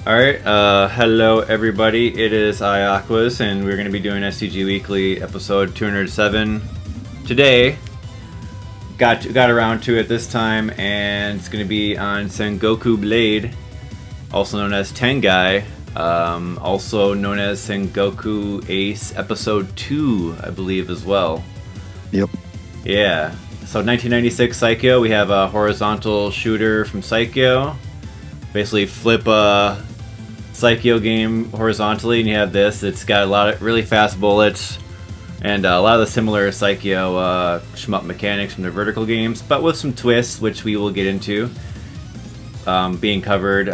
Alright, hello everybody, it is Aquas, and we're going to be doing STG Weekly episode 207. Today, got around to it this time, and it's going to be on Sengoku Blade, also known as Tengai, also known as Sengoku Ace episode 2, I believe as well. Yep. Yeah, so 1996 Psikyo, we have a horizontal shooter from Psikyo. Basically flip a Psikyo game horizontally, and you have this. It's got a lot of really fast bullets and a lot of the similar Psikyo shmup mechanics from the vertical games, but with some twists, which we will get into. Being covered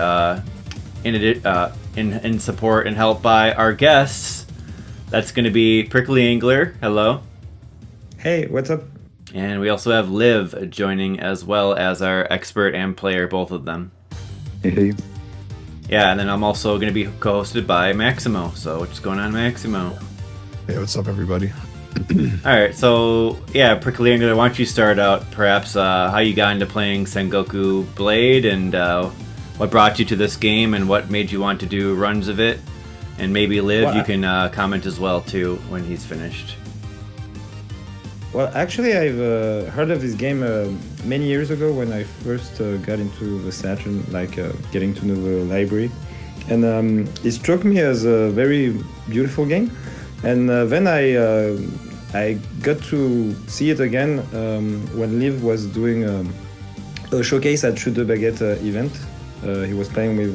in support and help by our guests. That's going to be Prickly Angler. Hello. Hey, what's up? And we also have Liv joining, as well as our expert and player, both of them. Hey. Yeah, and then I'm also going to be co-hosted by Maximo. So what's going on, Maximo? Hey, what's up, everybody? Alright, so yeah, Prickly Angler, why don't you start out perhaps how you got into playing Sengoku Blade, and what brought you to this game, and what made you want to do runs of it? And maybe Liv, you can comment as well too when he's finished. Well, actually, I've heard of this game many years ago when I first got into the Saturn, getting to know the library. And it struck me as a very beautiful game. And then I got to see it again when Liv was doing a showcase at Shoot the Baguette event. He was playing with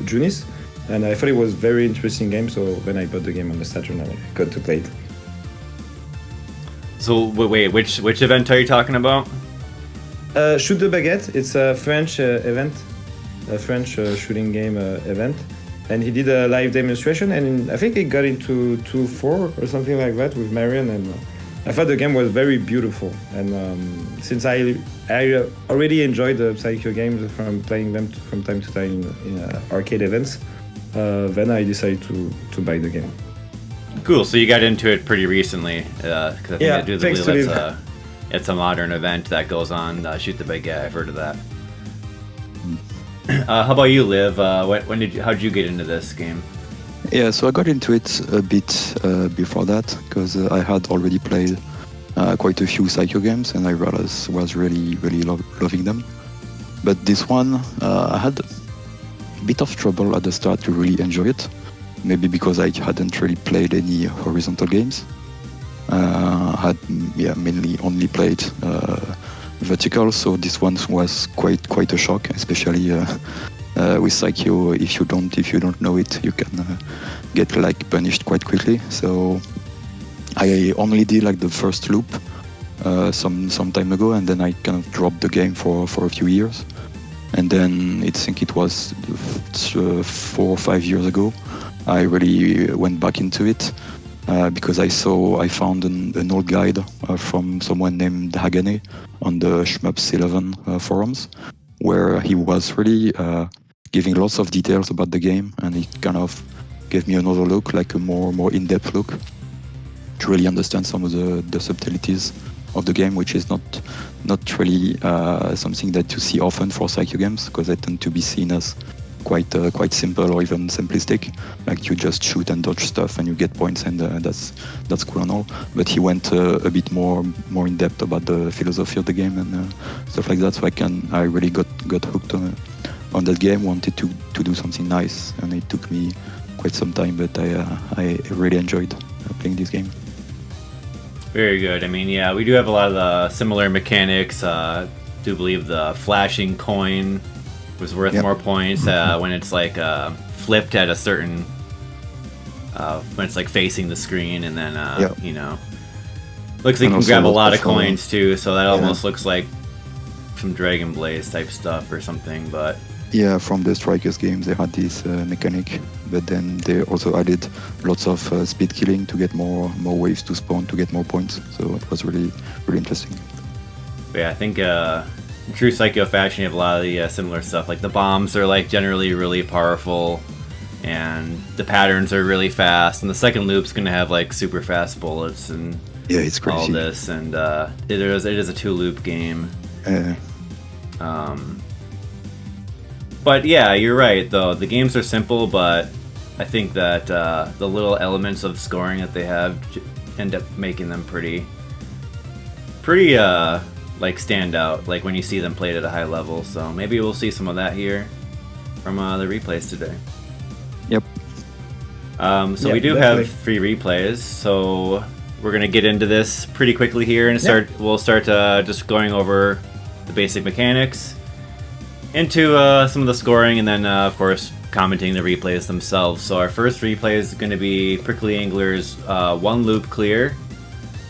Junis. And I thought it was a very interesting game, so when I bought the game on the Saturn, I got to play it. So wait, which event are you talking about? Shoot the Baguette. It's a French event, a French shooting game event, and he did a live demonstration. And I think he got into 2-4 or something like that with Marion. And I thought the game was very beautiful. And since I already enjoyed the Psikyo games from playing them from time to time in arcade events, then I decided to buy the game. Cool, so you got into it pretty recently, because I think I do believe it's a modern event that goes on, Shoot the Baguette, I've heard of that. How about you, Liv? How did you get into this game? Yeah, so I got into it a bit before that, because I had already played quite a few Psikyo games, and I was really loving them. But this one, I had a bit of trouble at the start to really enjoy it. Maybe because I hadn't really played any horizontal games. Had mainly only played vertical, so this one was quite a shock, especially with Psikyo. If you don't know it, you can get punished quite quickly. So I only did the first loop some time ago, and then I kind of dropped the game for a few years. And then I think it was 4 or 5 years ago, I really went back into it because I found an old guide from someone named Hagane on the Shmups11 forums, where he was really giving lots of details about the game, and it kind of gave me another look, a more in-depth look, to really understand some of the subtleties of the game, which is not really something that you see often for Psikyo games, because they tend to be seen as quite simple or even simplistic. You just shoot and dodge stuff and you get points, and that's cool and all. But he went a bit more in depth about the philosophy of the game and stuff like that. So I really got hooked on that game. Wanted to do something nice, and it took me quite some time, but I really enjoyed playing this game. Very good. I mean, yeah, we do have a lot of the similar mechanics. Do believe the flashing coin was worth more points when it's flipped at a certain when it's facing the screen, and then looks like you can grab a lot of coins too, so that almost looks like some Dragon Blaze type stuff or something. But yeah, from the Strikers games they had this mechanic, but then they also added lots of speed killing to get more waves to spawn to get more points, so it was really interesting. But yeah, I think in true Psikyo fashion, you have a lot of the similar stuff. The bombs are generally really powerful, and the patterns are really fast, and the second loop's gonna have super fast bullets and it's crazy. All this, and it is a 2-loop game. But yeah, you're right though. The games are simple, but I think that the little elements of scoring that they have end up making them pretty like stand out. Like when you see them played at a high level. So maybe we'll see some of that here from the replays today. Yep. So we do have 3 replays. So we're gonna get into this pretty quickly here and start. We'll start just going over the basic mechanics, into some of the scoring, and then of course commenting the replays themselves. So our first replay is going to be Prickly Angler's 1 loop clear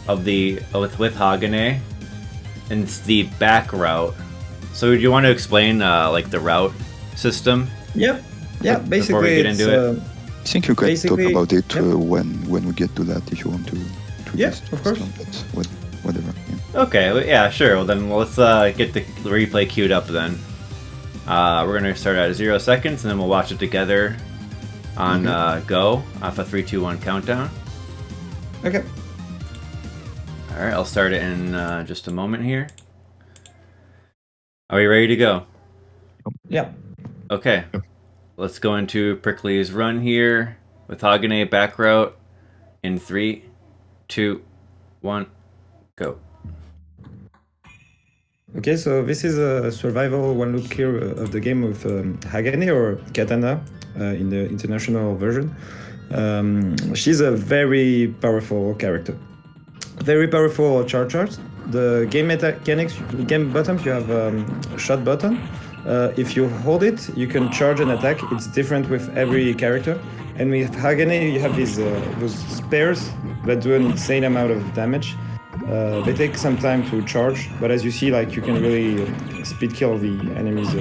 of the with Hagane, and it's the back route. So do you want to explain like the route system? Yep. Yeah. Before Basically, we get into it. I think you can talk about it when we get to that if you want to. Of course. Whatever. Yeah. Okay. Yeah. Sure. Well, then let's get the replay queued up then. We're going to start at 0 seconds, and then we'll watch it together on go off a 3, 2, 1 countdown. Okay. All right, I'll start it in just a moment here. Are we ready to go? Yeah. Okay. Let's go into Prickly's run here with Hagane back route in 3, 2, 1, go. Okay, so this is a survival 1 loop clear of the game with Hagane, or Katana in the international version. She's a very powerful character. Very powerful charge charts. The game mechanics, game buttons, you have a shot button. If you hold it, you can charge an attack. It's different with every character. And with Hagane, you have those spares that do an insane amount of damage. They take some time to charge, but as you see, like you can really speed kill the enemies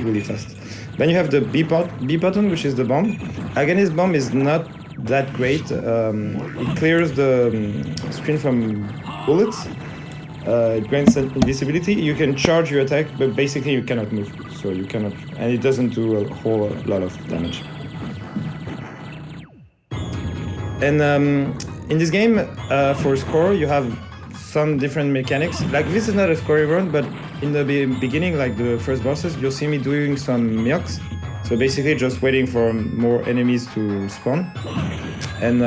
really fast. Then you have the B button, which is the bomb. Hagane's bomb is not that great. It clears the screen from bullets. It grants invisibility. You can charge your attack, but basically you cannot move. So you cannot, and it doesn't do a whole lot of damage. And in this game, for score, you have some different mechanics. Like this is not a scoring run, but in the beginning, like the first bosses, you'll see me doing some milks. So basically just waiting for more enemies to spawn. And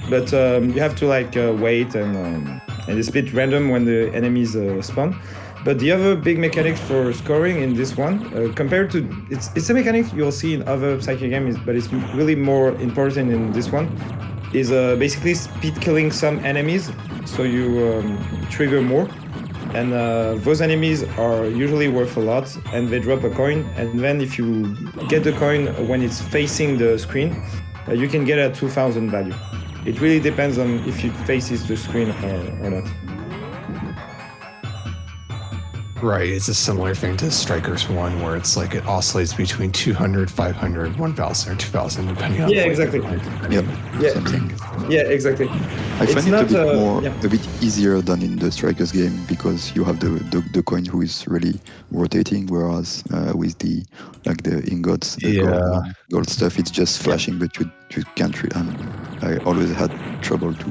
but you have to like wait, and it's a bit random when the enemies spawn. But the other big mechanic for scoring in this one, compared to it's a mechanic you'll see in other Psikyo games, but it's really more important in this one, is basically speed killing some enemies, so you trigger more. And those enemies are usually worth a lot, and they drop a coin. And then if you get the coin when it's facing the screen, you can get a 2,000 value. It really depends on if it faces the screen or not. Right, it's a similar thing to Strikers 1, where it's like it oscillates between 200, 500, 1,000, or 2,000, depending on exactly. Yeah, exactly. I find it a bit easier than in the Strikers game, because you have the coin who is really rotating, whereas with the ingots, the gold stuff, it's just flashing, but you can't really. I always had trouble to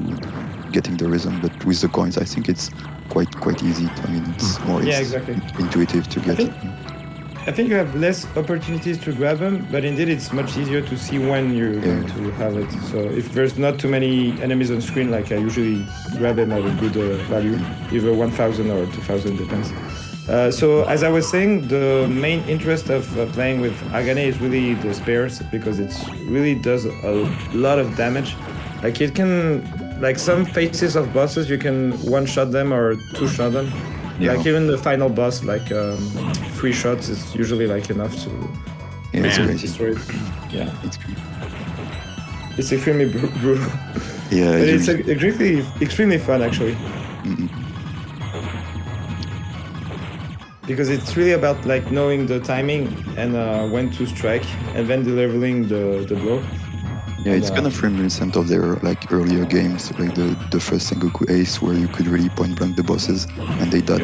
getting the rhythm, but with the coins, I think it's quite easy. I mean, it's more intuitive to get it. I think you have less opportunities to grab them, but indeed it's much easier to see when you're going to have it. So if there's not too many enemies on screen, like I usually grab them at a good value, either 1,000 or 2,000, depends. So as I was saying, the main interest of playing with Hagane is really the spares, because it really does a lot of damage. Like it can, like some faces of bosses, you can one-shot them or two-shot them. Yeah. Like even the final boss, like 3 shots is usually like enough to destroy it. Yeah, it's great. It's extremely brutal. Yeah, but it's extremely fun actually. Mm-hmm. Because it's really about like knowing the timing and when to strike, and then delivering the blow. Yeah, it's kind of reminiscent of their like earlier games, like the first Sengoku Ace, where you could really point blank the bosses and they died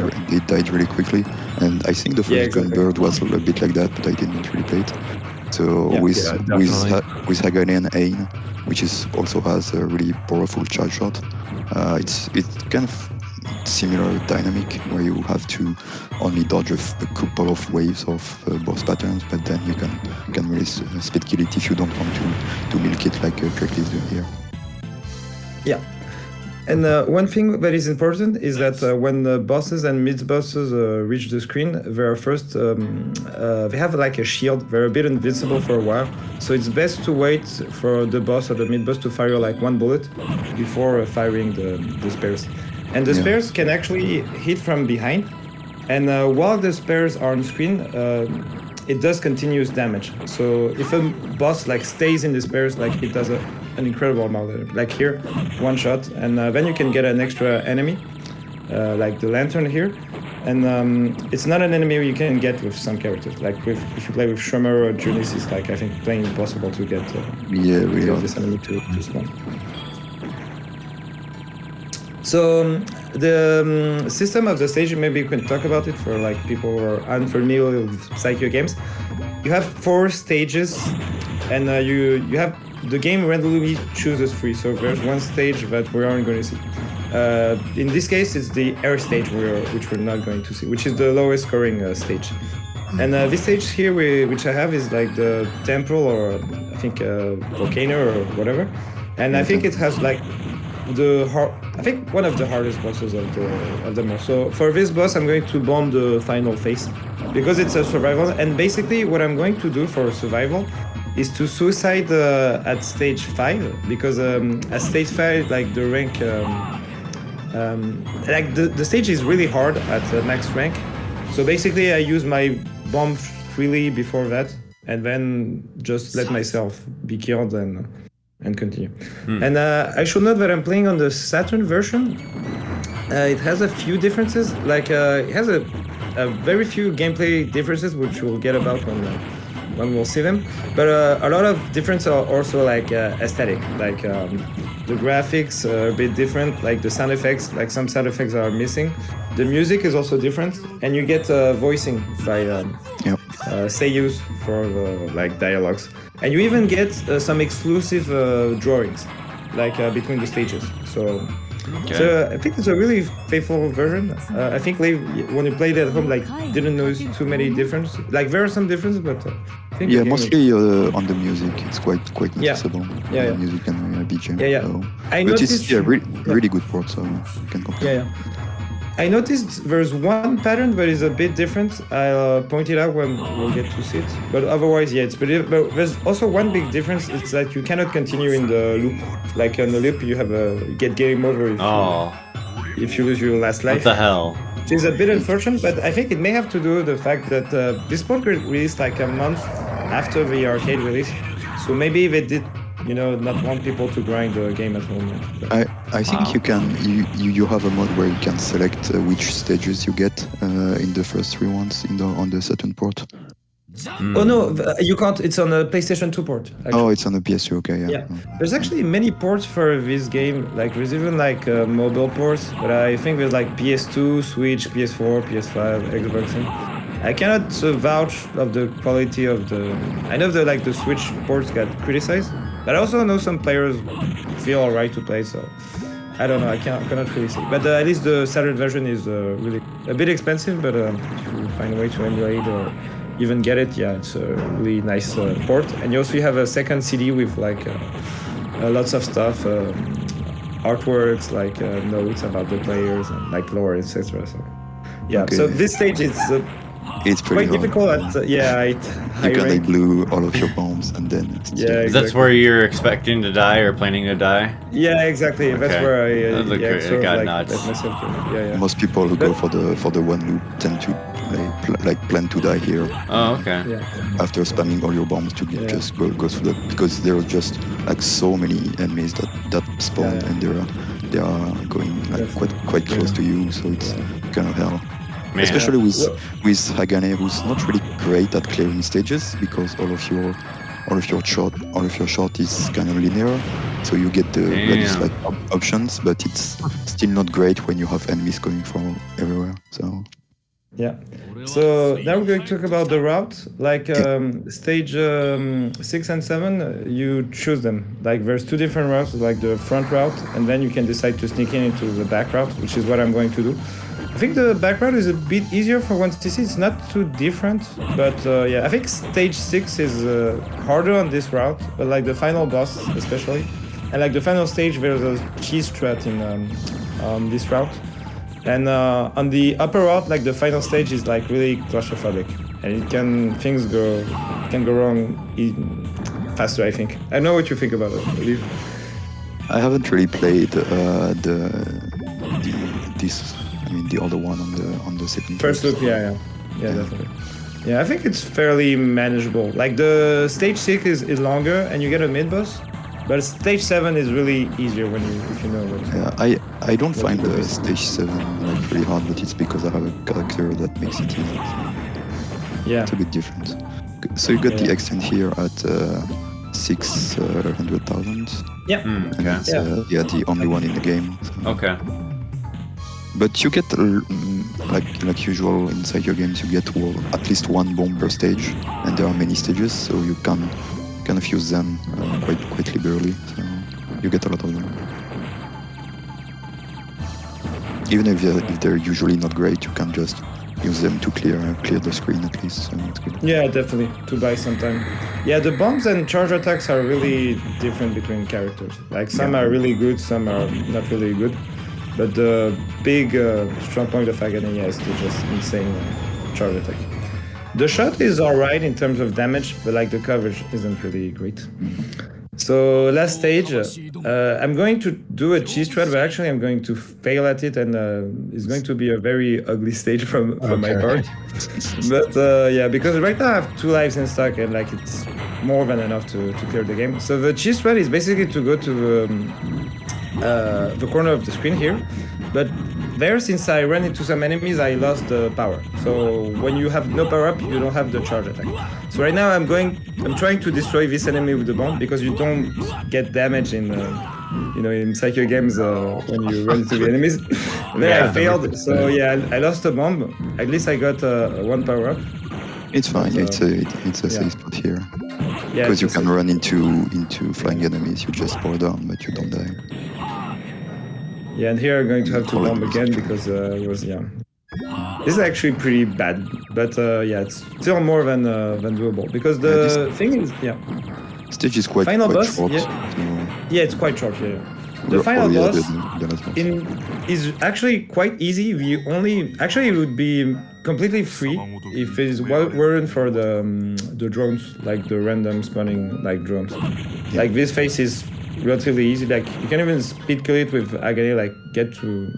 really quickly. And I think the first Gunbird was a bit like that, but I didn't really play it. So with Hagane and Ain, which is also has a really powerful charge shot, it kind of similar dynamic where you have to only dodge a couple of waves of boss patterns, but then you can really speed kill it if you don't want to milk it like Kirk is doing here. Yeah. And one thing that is important is that when the bosses and mid-bosses reach the screen, they have like a shield. They're a bit invincible for a while. So it's best to wait for the boss or the mid-boss to fire like one bullet before firing the spares. And the spares can actually hit from behind. And while the spares are on screen, it does continuous damage. So if a boss like stays in the spares, like it does an incredible amount. Like here, one shot, and then you can get an extra enemy, like the lantern here. And it's not an enemy you can get with some characters. Like if you play with Shrummer or Junis, it's like I think plain impossible to get this enemy to spawn. So the system of the stage, maybe you can talk about it for like people who are unfamiliar with Psikyo games. You have 4 stages, and you have the game randomly chooses 3. So there's one stage that we aren't going to see. In this case, it's the air stage which we're not going to see, which is the lowest scoring stage. And this stage here, which I have, is like the temple or I think volcano or whatever. And I think it has like I think one of the hardest bosses of them all. So for this boss, I'm going to bomb the final phase because it's a survival. And basically, what I'm going to do for survival is to suicide at stage 5 because at stage 5, like the rank, like the stage is really hard at max rank. So basically, I use my bomb freely before that, and then just let myself be killed and continue. And I should note that I'm playing on the Saturn version. It has a few differences. Like it has a very few gameplay differences, which we'll get about when we'll see them. But a lot of differences are also like aesthetic. Like the graphics are a bit different. Like the sound effects, like some sound effects are missing. The music is also different, and you get voicing by seiyus for like dialogues. And you even get some exclusive drawings, like between the stages. So I think it's a really faithful version. I think when you played it at home, like didn't notice too many differences. Like there are some differences, but I think mostly on the music, it's quite noticeable. Music and BGM. So. But it's really good port, so you can compare. I noticed there's one pattern that is a bit different. I'll point it out when we'll get to see it. But otherwise, it's pretty. But there's also one big difference. It's that you cannot continue in the loop. Like in the loop, you have get game over if you lose your last life. What the hell? Which is a bit unfortunate, but I think it may have to do with the fact that this port got released like a month after the arcade release. So maybe they did, not want people to grind the game at home yet. I think you can. You have a mode where you can select which stages you get in the first 3 ones on the Saturn port. Oh no, you can't. It's on a PlayStation 2 port. Actually. Oh, it's on the PS2. Okay, yeah. There's actually many ports for this game. Like there's even like mobile ports, but I think there's like PS2, Switch, PS4, PS5, Xbox. I cannot vouch of the quality of the. I know that like the Switch ports got criticized, but I also know some players feel alright to play. So I don't know. I cannot really say. But at least the Saturn version is really a bit expensive. But if you find a way to emulate or even get it, it's a really nice port. And you also have a second CD with like lots of stuff, artworks, like notes about the players and like lore, etc. So so this stage it's pretty quite difficult. You can blew all of your bombs and then exactly. That's where you're expecting to die or planning to die? Yeah, exactly. Okay. That's where I Most people who go for the one loop tend to plan to die here. Oh, okay. After spamming all your bombs to just go through that, because there are just like so many enemies that spawn and they are going like quite close to you, so it's kind of hell. Man. Especially with Hagane, who's not really great at clearing stages because all of your shot is kind of linear, so you get the various like options, but it's still not great when you have enemies coming from everywhere. So Yeah. So now we're going to talk about the route. Like stage 6 and 7, you choose them. Like there's two different routes, like the front route, and then you can decide to sneak in into the back route, which is what I'm going to do. I think the back route is a bit easier for 1cc. It's not too different, but yeah, I think stage 6 is harder on this route, but like the final boss especially. And like the final stage, there's a cheese strat on this route. And on the upper route, like the final stage is like really claustrophobic, and things can go wrong faster. I think. I know what you think about it. Olive. I haven't really played the other one on the second. First look, yeah, definitely. Yeah, I think it's fairly manageable. Like the stage 6 is longer, and you get a mid boss. But stage 7 is really easier if you know what. Yeah, I don't find the stage 7 like really hard, but it's because I have a character that makes it easy. Yeah, it's a bit different. So you got the extent here at 600,000. Yeah. Okay. Yeah, the only one in the game. So. Okay. But you get like usual in Psikyo games, you get at least one bomb per stage, and there are many stages, so you can kind of use them quite liberally. So you get a lot of them. Even if they're usually not great, you can just use them to clear the screen at least. So it's good. Yeah, definitely to buy some time. Yeah, the bombs and charge attacks are really different between characters. Like some are really good, some are not really good. But the big strong point of Hagane is just insane charge attack. The shot is alright in terms of damage, but like the coverage isn't really great. So last stage, I'm going to do a cheese strat, but actually I'm going to fail at it, and it's going to be a very ugly stage from my part. But yeah, because right now I have 2 lives in stock, and like it's more than enough to clear the game. So the cheese strat is basically to go to the corner of the screen here, but there, since I ran into some enemies, I lost the power. So when you have no power up, you don't have the charge attack. So right now I'm trying to destroy this enemy with the bomb, because you don't get damage in in Psikyo games when you run into the enemies. And then I failed, so yeah, I lost the bomb. At least I got 1 power up. It's fine. It's a safe spot here. Yeah, because you can run into flying enemies. You just fall down, but you don't die. Yeah, and here I'm going to have to bomb again because it was This is actually pretty bad, but yeah, it's still more than doable, because the thing is stage is quite boss, short. Yeah, it's quite short. Yeah. The final boss is actually quite easy. It would be completely free if it weren't for the drones, like the random spawning like drones. Yeah. Like this phase is relatively easy. Like you can even speed kill it with Hagane, like get to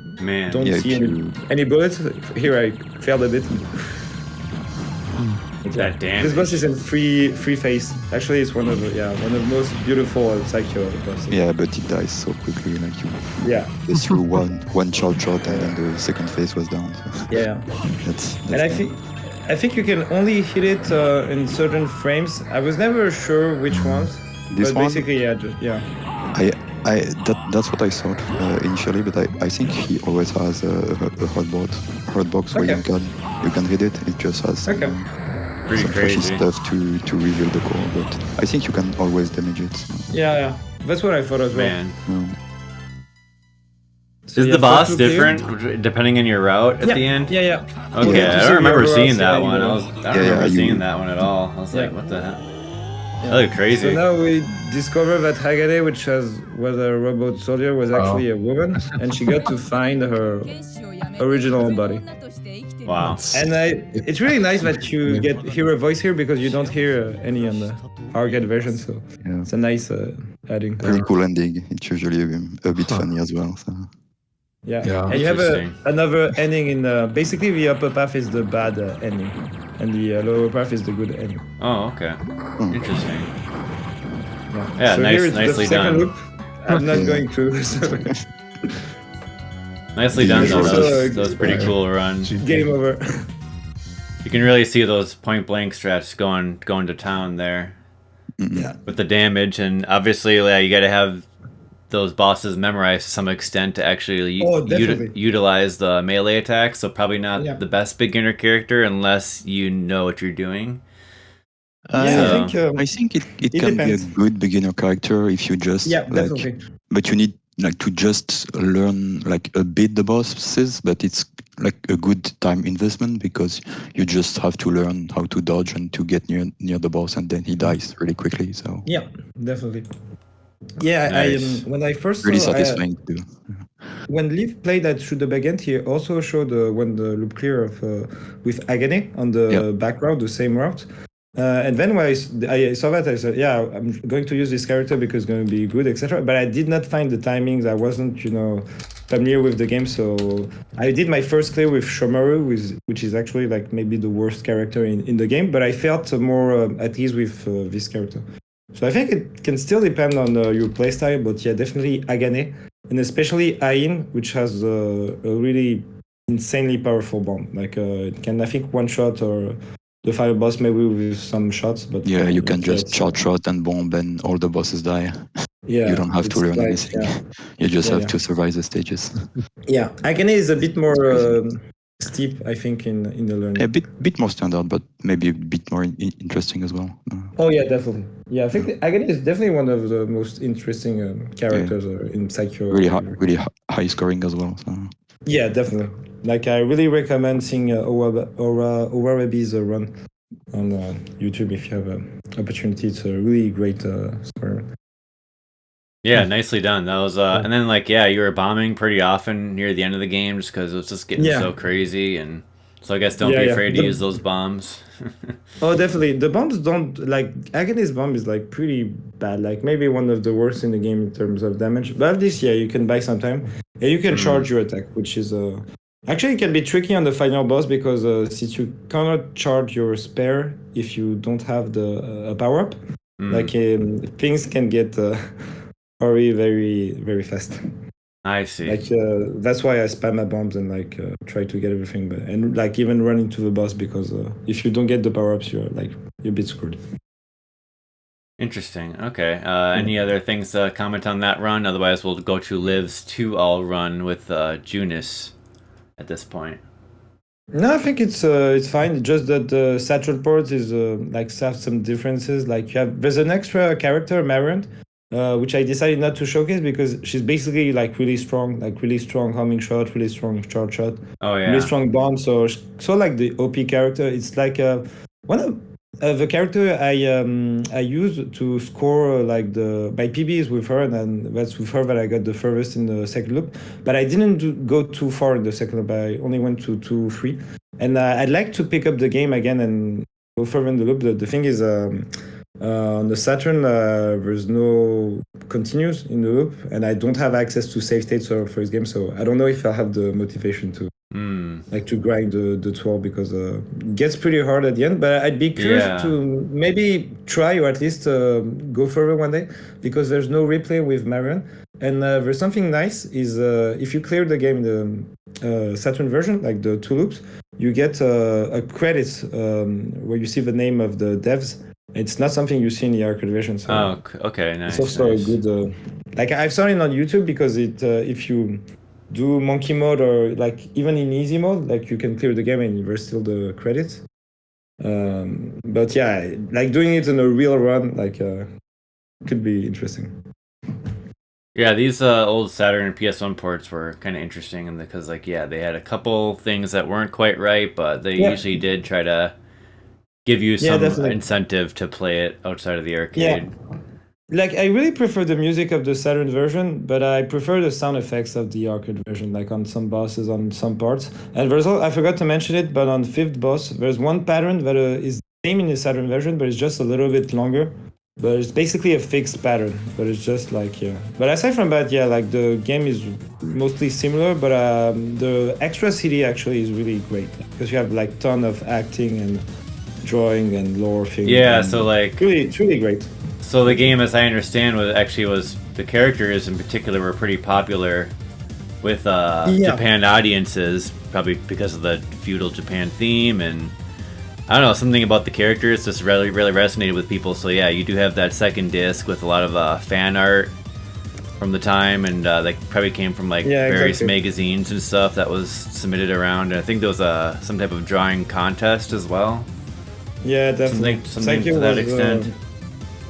see any bullets. Here I failed a bit. That damage. This boss is in free phase. Actually, it's one of the most beautiful Psikyo bosses. Yeah, but it dies so quickly. Like you just threw one charge shot, and then the second phase was down. So. Yeah. that's I think you can only hit it in certain frames. I was never sure which ones. This but one? Basically, yeah. That's what I thought initially, but I think he always has a hard box where you can hit it. It just has pretty some crazy stuff to reveal the core, but I think you can always damage it. So. Yeah, that's what I thought as well. Man. No. So is the boss different depending on your route at the end? Yeah. Okay, I don't remember seeing that one. I don't remember seeing that one at all. I was like, what the heck? That looked crazy. So now we discover that Hagane, which was a robot soldier, was actually a woman, and she got to find her original body. Wow. And it's really nice that you hear a voice here, because you don't hear any on the arcade version, so it's a nice adding. Very cool ending. It's usually a bit funny as well. So. Yeah. And you have another ending in basically the upper path is the bad ending, and the lower path is the good ending. Oh, okay. Interesting. Yeah, so nicely done. Loop. I'm not going to. Nicely done, though. That was pretty cool run. Game over. You can really see those point blank strats going to town there. Yeah. With the damage, and obviously you got to have those bosses memorized to some extent to actually definitely. utilize the melee attack. So probably not Yeah. the best beginner character unless you know what you're doing. Yeah, So- I think it it can be a depends. good beginner character if you just Definitely. but you need like to just learn like a bit the bosses, but it's like a good time investment because you just have to learn how to dodge and to get near the boss, and then he dies really quickly. So Yeah, definitely. Yeah, Nice. when I first really saw satisfying to do. when Leaf played at Shoot the Backend, he also showed when the loop clear of with Hagane on the background, the same route. And then when I saw that, I said, yeah, I'm going to use this character because it's going to be good, etc. But I did not find the timings. I wasn't, familiar with the game. So I did my first clear with Shomaru, which is actually like maybe the worst character in the game. But I felt more at ease with this character. So I think it can still depend on your playstyle. But yeah, definitely Hagane. And especially Ain, which has a really insanely powerful bomb. Like it can, I think, one shot or the final boss maybe with some shots, but Yeah, you can just shot and bomb and all the bosses die. Yeah, You don't have to learn like, anything. Yeah. You just have to survive the stages. Yeah, Hagane is a bit more steep, I think, in the learning. A bit more standard, but maybe a bit more interesting as well. Oh yeah, definitely. Yeah, I think Hagane is definitely one of the most interesting characters in Psikyo. Really high scoring as well. So. Yeah, definitely. Like I really recommend seeing Owarabi's run on YouTube if you have an opportunity. It's a really great scorer. Yeah, nicely done. That was and then you were bombing pretty often near the end of the game just because it was just getting so crazy, and so I guess don't be afraid to use those bombs. Oh, definitely. The bombs don't like Agane's bomb is like pretty bad. Like maybe one of the worst in the game in terms of damage. But at least you can buy some time and you can charge your attack, which is actually it can be tricky on the final boss because since you cannot charge your spare if you don't have the power up, things can get very, very, very fast. I see. Like that's why I spam my bombs and try to get everything, and like even run into the boss because if you don't get the power ups, you're a bit screwed. Interesting. Okay. Any other things to comment on that run? Otherwise, we'll go to Liv's 2-all run with Junis at this point. No, I think it's fine. Just that the Saturn ports is have some differences. Like there's an extra character, Marion, which I decided not to showcase because she's basically really strong homing shot, really strong charge shot, really strong bomb. So like the OP character, it's like one of the character I use to score my PBs with her, and then that's with her that I got the furthest in the second loop. But I didn't go too far in the second loop. I only went to 2-3, and I'd like to pick up the game again and go further in the loop. The thing is. On the Saturn, there's no continuous in the loop, and I don't have access to save states for this game, so I don't know if I have the motivation to to grind the 12 because it gets pretty hard at the end. But I'd be curious to maybe try or at least go further one day because there's no replay with Marion, and there's something nice is if you clear the game the Saturn version, like the 2 loops, you get a credit where you see the name of the devs. It's not something you see in the arcade version. So okay, nice. It's also a good. I've saw it on YouTube because it if you do monkey mode or even in easy mode, you can clear the game and there's still the credits. But yeah, doing it in a real run, could be interesting. Yeah, these old Saturn and PS1 ports were kind of interesting, because they had a couple things that weren't quite right, but they usually did try to give you some incentive to play it outside of the arcade. Yeah. I really prefer the music of the Saturn version, but I prefer the sound effects of the arcade version, on some bosses, on some parts. And there's I forgot to mention it, but on 5th boss, there's one pattern that is the same in the Saturn version, but it's just a little bit longer. But it's basically a fixed pattern, but it's just But aside from that, the game is mostly similar, but the extra CD actually is really great because you have ton of acting and drawing and lore things. Yeah, so it's really great. So the game, as I understand, was the characters in particular were pretty popular with Japan audiences, probably because of the feudal Japan theme, and I don't know, something about the characters just really resonated with people. So yeah, you do have that second disc with a lot of fan art from the time, and they probably came from like various magazines and stuff that was submitted around. And I think there was some type of drawing contest as well. Yeah, definitely. Something to that extent.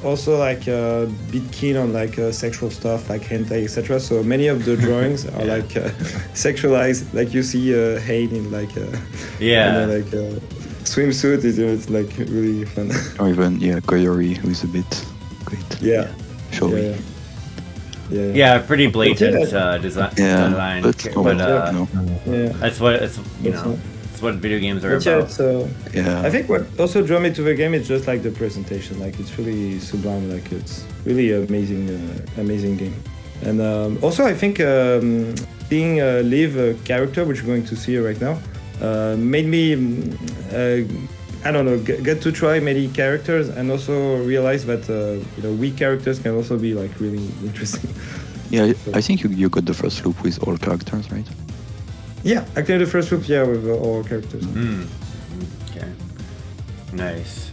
Also, like a bit keen on like sexual stuff, like hentai, etc. So many of the drawings are like sexualized. Like you see Hagane in like like swimsuit. It's like really fun. Or even Koyori, who is a bit great. Yeah. Showy. Yeah, pretty blatant design. But that's what it's That's what video games are about. So I think what also drew me to the game is just like the presentation. Like it's really sublime. Like it's really amazing game. And also I think seeing Liv character, which we're going to see right now, made me I don't know, get to try many characters and also realize that weak characters can also be like really interesting. Yeah, I think you got the first loop with all characters, right? Yeah, actually the first loop, with all characters. Okay, nice.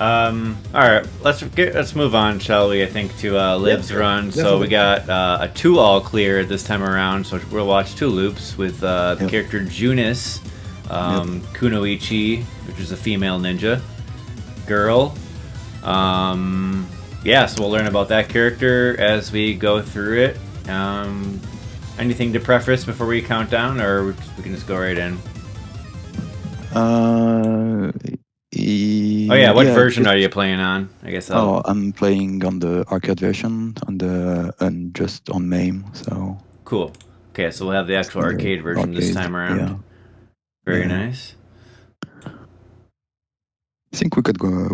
All right, let's move on, shall we? I think to Liv's run. Definitely. So we got a 2-all clear this time around. So we'll watch 2 loops with the character Junis, Kunoichi, which is a female ninja girl. So we'll learn about that character as we go through it. Anything to preface before we count down, or we can just go right in? What version are you playing on? I guess. I'm playing on the arcade version, and just on MAME. So cool. Okay, so we'll have the actual arcade version this time around. Yeah. Very nice. I think we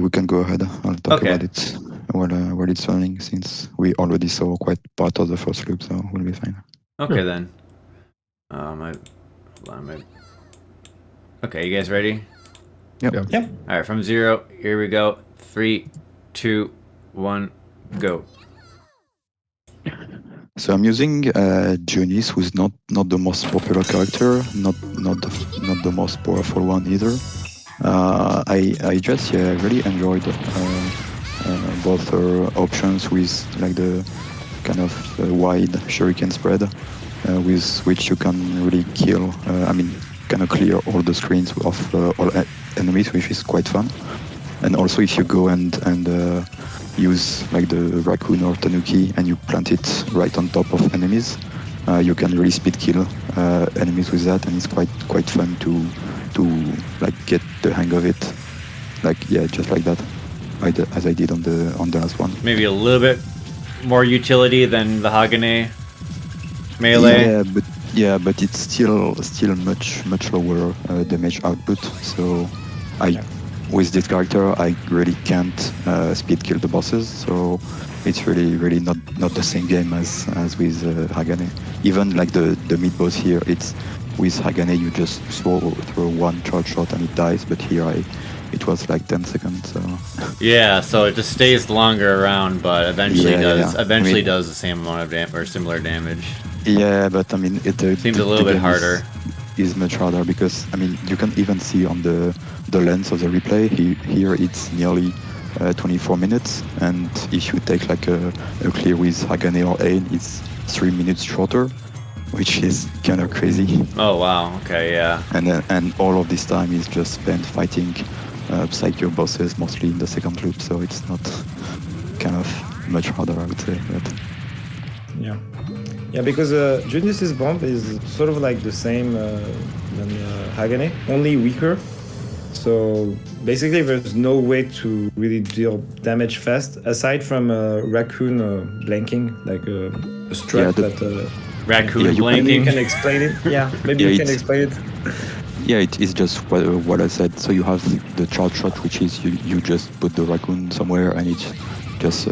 can go ahead. I'll talk about it while it's running, since we already saw quite part of the first loop, so we'll be fine. Okay then. Okay, you guys ready? Yep. All right, from 0, here we go. 3, 2, 1, go. So I'm using Junis, who's not the most popular character, not the most powerful one either. I just really enjoyed both options with like the kind of wide shuriken spread, with which you can really kill. Kind of clear all the screens of all enemies, which is quite fun. And also, if you go and use like the raccoon or tanuki and you plant it right on top of enemies, you can really speed kill enemies with that, and it's quite fun to like get the hang of it. Just like that, as I did on the last one. Maybe a little bit more utility than the Hagane melee. But it's still much lower damage output. So with this character, I really can't speed kill the bosses. So it's really not the same game as with Hagane. Even like the mid boss here, it's with Hagane you just throw one charge shot and it dies. But here it was like 10 seconds. So so it just stays longer around, but eventually does the same amount of damage or similar damage. Yeah, but it seems a little bit harder. Is much harder because you can even see on the length of the replay here it's nearly 24 minutes, and if you take like a clear with Hagane or Ain, it's 3 minutes shorter, which is kind of crazy. Oh wow, okay, yeah. And all of this time is just spent fighting Psikyo bosses, mostly in the second loop, so it's not kind of much harder, I would say. But yeah, because Junis' bomb is sort of like the same than Hagane, only weaker. So basically there's no way to really deal damage fast, aside from raccoon blanking, like a strut raccoon blanking. Maybe you can explain it. You can explain it. Yeah, it is just what I said. So you have the charge shot, which is you just put the raccoon somewhere and it's just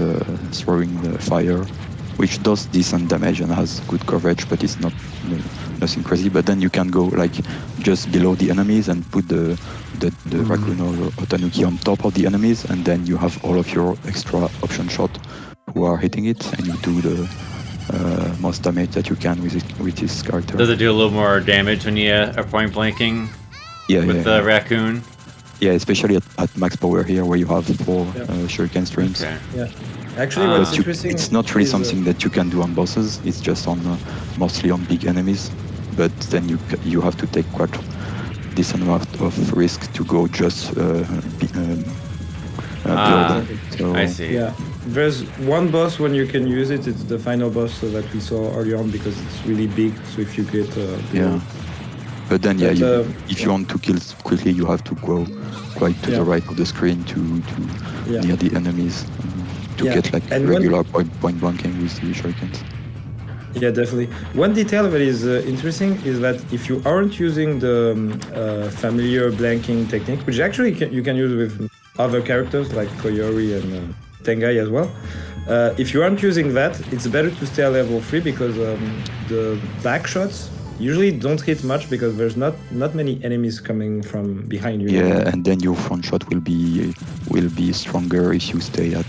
throwing the fire, which does decent damage and has good coverage, but it's nothing crazy. But then you can go like just below the enemies and put the raccoon or tanuki on top of the enemies, and then you have all of your extra option shot who are hitting it, and you do the most damage that you can with this character. Does it do a little more damage when you are point blanking with the raccoon? Yeah, especially at max power here, where you have 4 shuriken streams. Yeah. Actually, what's But interesting it's not really is, something that you can do on bosses. It's just on mostly on big enemies. But then you have to take quite decent amount of risk to go just below them. So, I see. Yeah, there's one boss when you can use it. It's the final boss that we saw earlier on because it's really big. So if you get yeah. But then But, if you want to kill quickly, you have to go quite to the right of the screen to near the enemies to get like And regular point blanking with the shurikens. Yeah, definitely. One detail that is interesting is that if you aren't using the familiar blanking technique, which actually you can use with other characters like Koyori and Tengai as well, if you aren't using that, it's better to stay at level 3 because the back shots usually don't hit much because there's not many enemies coming from behind you. Yeah, and then your front shot will be stronger if you stay at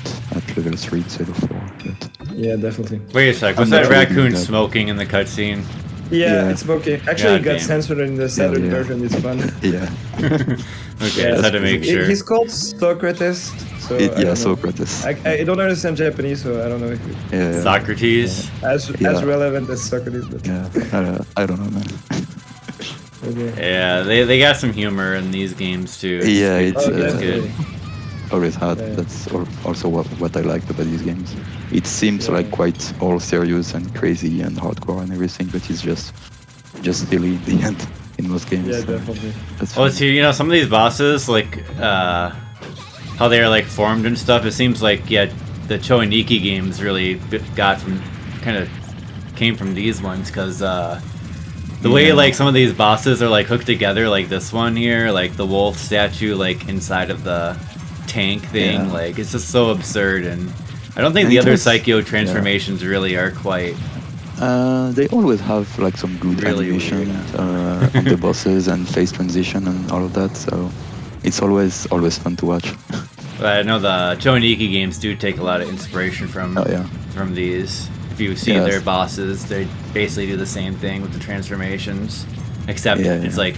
level 3 instead of 4. But Yeah, definitely. Wait a sec, was I'm that not really raccoon doing that. smoking in the cutscene? Yeah, it's okay. Actually, it got damn. censored in the Saturn yeah. version. It's fun. yeah, Okay, just had to make sure. He's called Socrates. So I don't know. Socrates. I don't understand Japanese, so I don't know if it's Socrates. as relevant as Socrates. But I don't know, man. okay. Yeah, they got some humor in these games too. It's good. always had. Yeah. That's also what I liked about these games. It seems like quite all serious and crazy and hardcore and everything, but it's just silly in the end in most games. Yeah, so definitely. that's Well, fun. see, some of these bosses, like how they are like formed and stuff. It seems like the Choiniki games really came from these ones because the way like some of these bosses are like hooked together, like this one here, like the wolf statue, like inside of the tank thing, Yeah. like it's just so absurd, and I don't think And the it other was- Psikyo transformations really are quite. They always have like some good Really animation weird. on the bosses and face transition and all of that. So it's always fun to watch. But I know the Choiniki games do take a lot of inspiration from Oh yeah. from these. If you see Yes. their bosses, they basically do the same thing with the transformations, except it's like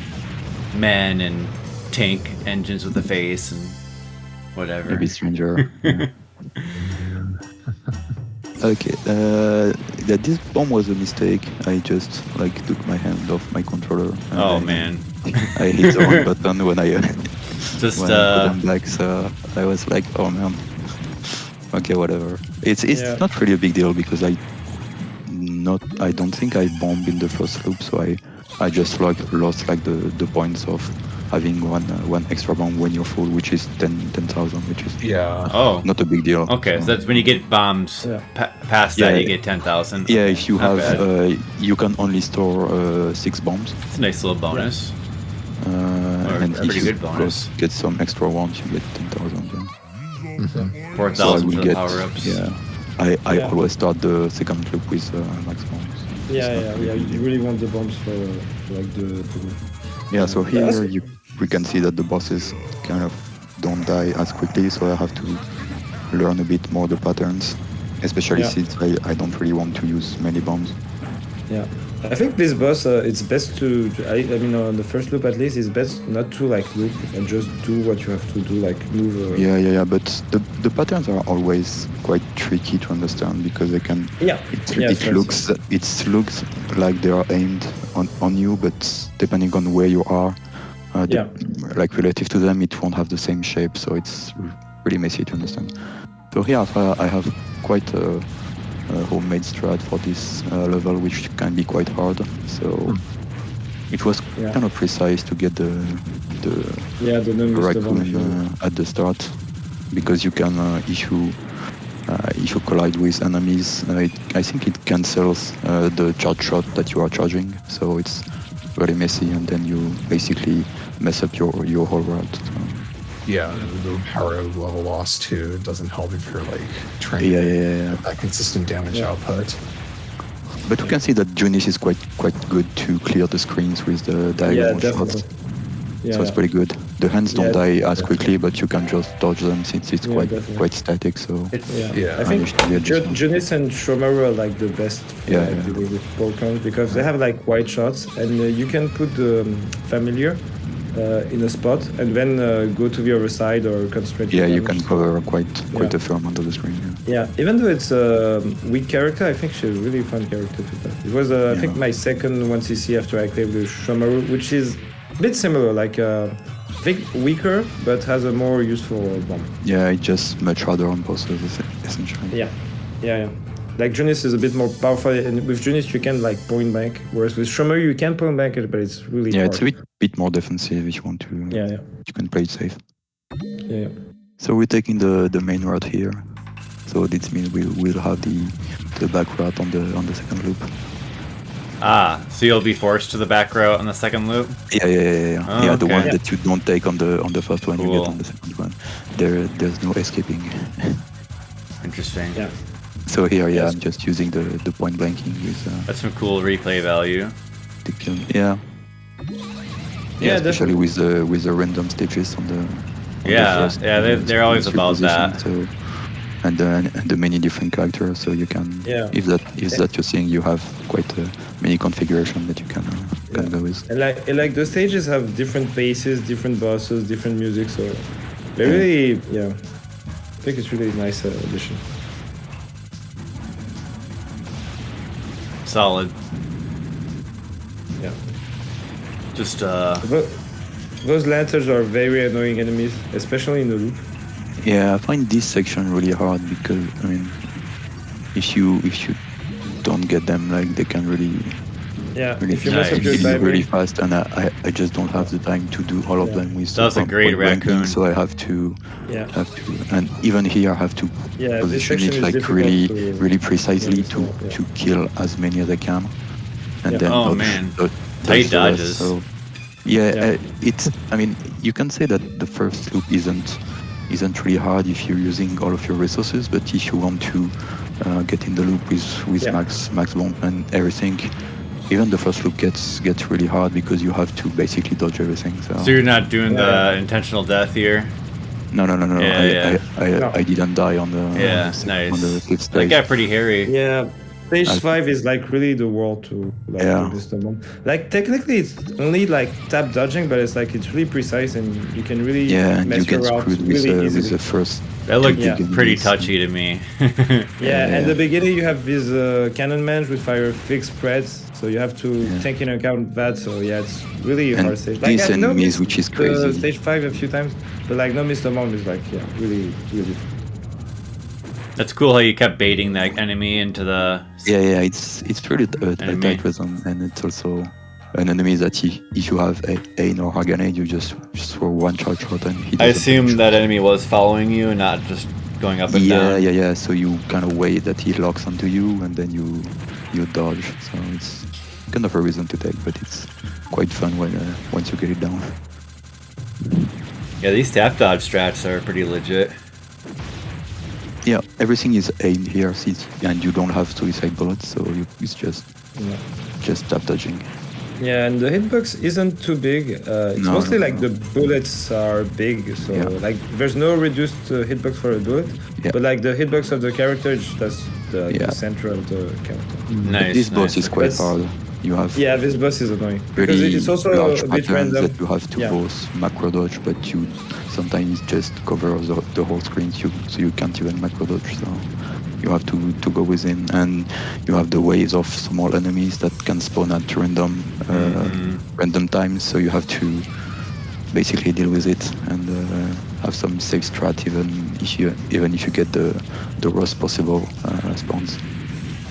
men and tank engines with the face and whatever. Maybe stranger. Yeah. Okay, that this bomb was a mistake. I just like took my hand off my controller. and Oh I- man, I hit the wrong button when I just when I put them back. So I was like, oh man. Okay, whatever. It's not really a big deal because I don't think I bombed in the first loop, so I just lost like the points of having one extra bomb when you're full, which is 10,000, which is oh. not a big deal. Okay, so that's when you get bombs past that, Yeah. you get 10,000. Yeah, if you Not have, bad. you can only store 6 bombs. It's a nice little bonus. And a if pretty you good bonus. get some extra ones, you get 10,000. Yeah. 4,000 So I for will the get, power-ups. I always start the second loop with max bombs. Yeah. You really want the bombs for like the Yeah, so here That's- we can see that the bosses kind of don't die as quickly, so I have to learn a bit more the patterns, especially since I don't really want to use many bombs. Yeah, I think this boss, it's best I mean, on the first loop at least, it's best not to like loop and just do what you have to do, like move. Yeah, but the patterns are always quite tricky to understand because they can. It looks like they are aimed on you, but depending on where you are, like relative to them, it won't have the same shape, so it's really messy to understand. So here I have quite a homemade strat for this level, which can be quite hard. So it was kind of precise to get the raccoon at the start, because you can if you collide with enemies, I think it cancels the charge shot that you are charging. So it's very messy, and then you basically mess up your whole route. So. Yeah, the power level loss too doesn't help if you're like trying that consistent damage output. But you can see that Junis is quite good to clear the screens with the diagonal shots. So it's pretty good. The hands don't die as quickly, but you can just dodge them since it's quite static. So I think Junis and Shomaru are like the best dealing with Polkons because they have like white shots, and you can put the familiar in a spot and then go to the other side or concentrate. Yeah, you can cover quite a fair amount of the screen. Yeah, even though it's a weak character, I think she's a really fun character to play. It was, I think, my second 1cc after I played with Shomaru, which is a bit similar, like I think weaker, but has a more useful bomb. Yeah, it's just much harder on bosses, essentially. Yeah. Like Junis is a bit more powerful, and with Junis you can like point blank, whereas with Shomaru you can point blank it, but it's really hard. It's a bit more defensive if you want to. You can play it safe. Yeah. So we're taking the main route here. So this means we'll have the back route on the second loop. So you'll be forced to the back route on the second loop? Yeah. Oh, the one that you don't take on the first one, cool. you get on the second one. There's no escaping. Interesting. Yeah. So here, I'm just using the point blanking with. That's some cool replay value. Yeah, especially definitely. with the random stages on the. They're always about that. So, and the many different characters, so you can. Yeah. If that your thing, you have quite many configurations that you can go with. And like the stages have different paces, different bosses, different music, so they really I think it's really a nice addition. Solid. Yeah. Just those lanterns are very annoying enemies, especially in the loop. Yeah, I find this section really hard because I mean, if you don't get them, like they can really if you mess up your timing really fast, and I just don't have the time to do all of them with. That's a great raccoon. So I have to, and even here I have to position it like really precisely to kill as many as I can, and then tight dodges. So it's. I mean, you can say that the first loop isn't really hard if you're using all of your resources, but if you want to get in the loop with max bomb and everything. Even the first loop gets really hard because you have to basically dodge everything. So you're not doing the intentional death here? No. I didn't die on the nice. On the fifth stage. That got pretty hairy. Yeah. Stage 5 is like really the world to do this demo. Like technically it's only like tap dodging, but it's like it's really precise and you can really mess you your get route screwed really with the first. That looked pretty touchy to me. And the beginning you have these cannon men with fire fixed spreads, so you have to take into account that. So it's really hard stage. Like these enemies, which is crazy. Stage 5 a few times, but like no Mr. Mom is like really different. That's cool how you kept baiting that enemy into the. It's really a tight rhythm, and it's also an enemy that if you have Ain or Hagane, you just throw one charge shot and he. I assume that enemy was following you and not just going up and down. Yeah. So you kind of wait that he locks onto you, and then you dodge. So it's kind of a reason to take, but it's quite fun when once you get it down. Yeah, these tap dodge strats are pretty legit. Yeah, everything is aimed here, and you don't have suicide bullets, so it's just tap dodging. Yeah, and the hitbox isn't too big. It's mostly like the bullets are big, so like there's no reduced hitbox for a bullet, but like the hitbox of the character is just the center of the character. Nice. This boss is quite hard. You have this boss is annoying really because it's also a bit random. That you have to both macro dodge, but you sometimes just cover the whole screen, so you can't even macro dodge. So you have to go within, and you have the waves of small enemies that can spawn at random times. So you have to basically deal with it and have some safe strat, even if you get the worst possible spawns.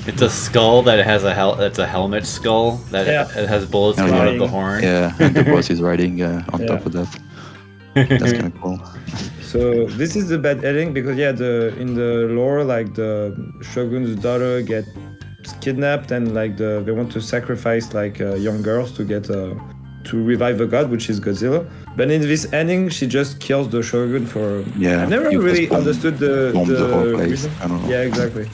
It's a skull that has that's a helmet skull that it has bullets coming out of the horn. Yeah, and the boss is riding on top of that. That's kind of cool. So this is the bad ending because in the lore, like the shogun's daughter gets kidnapped and like they want to sacrifice like young girls to get to revive a god, which is Godzilla. But in this ending, she just kills the shogun for. Yeah. I never really understood the whole place. reason. I don't know. Yeah, exactly.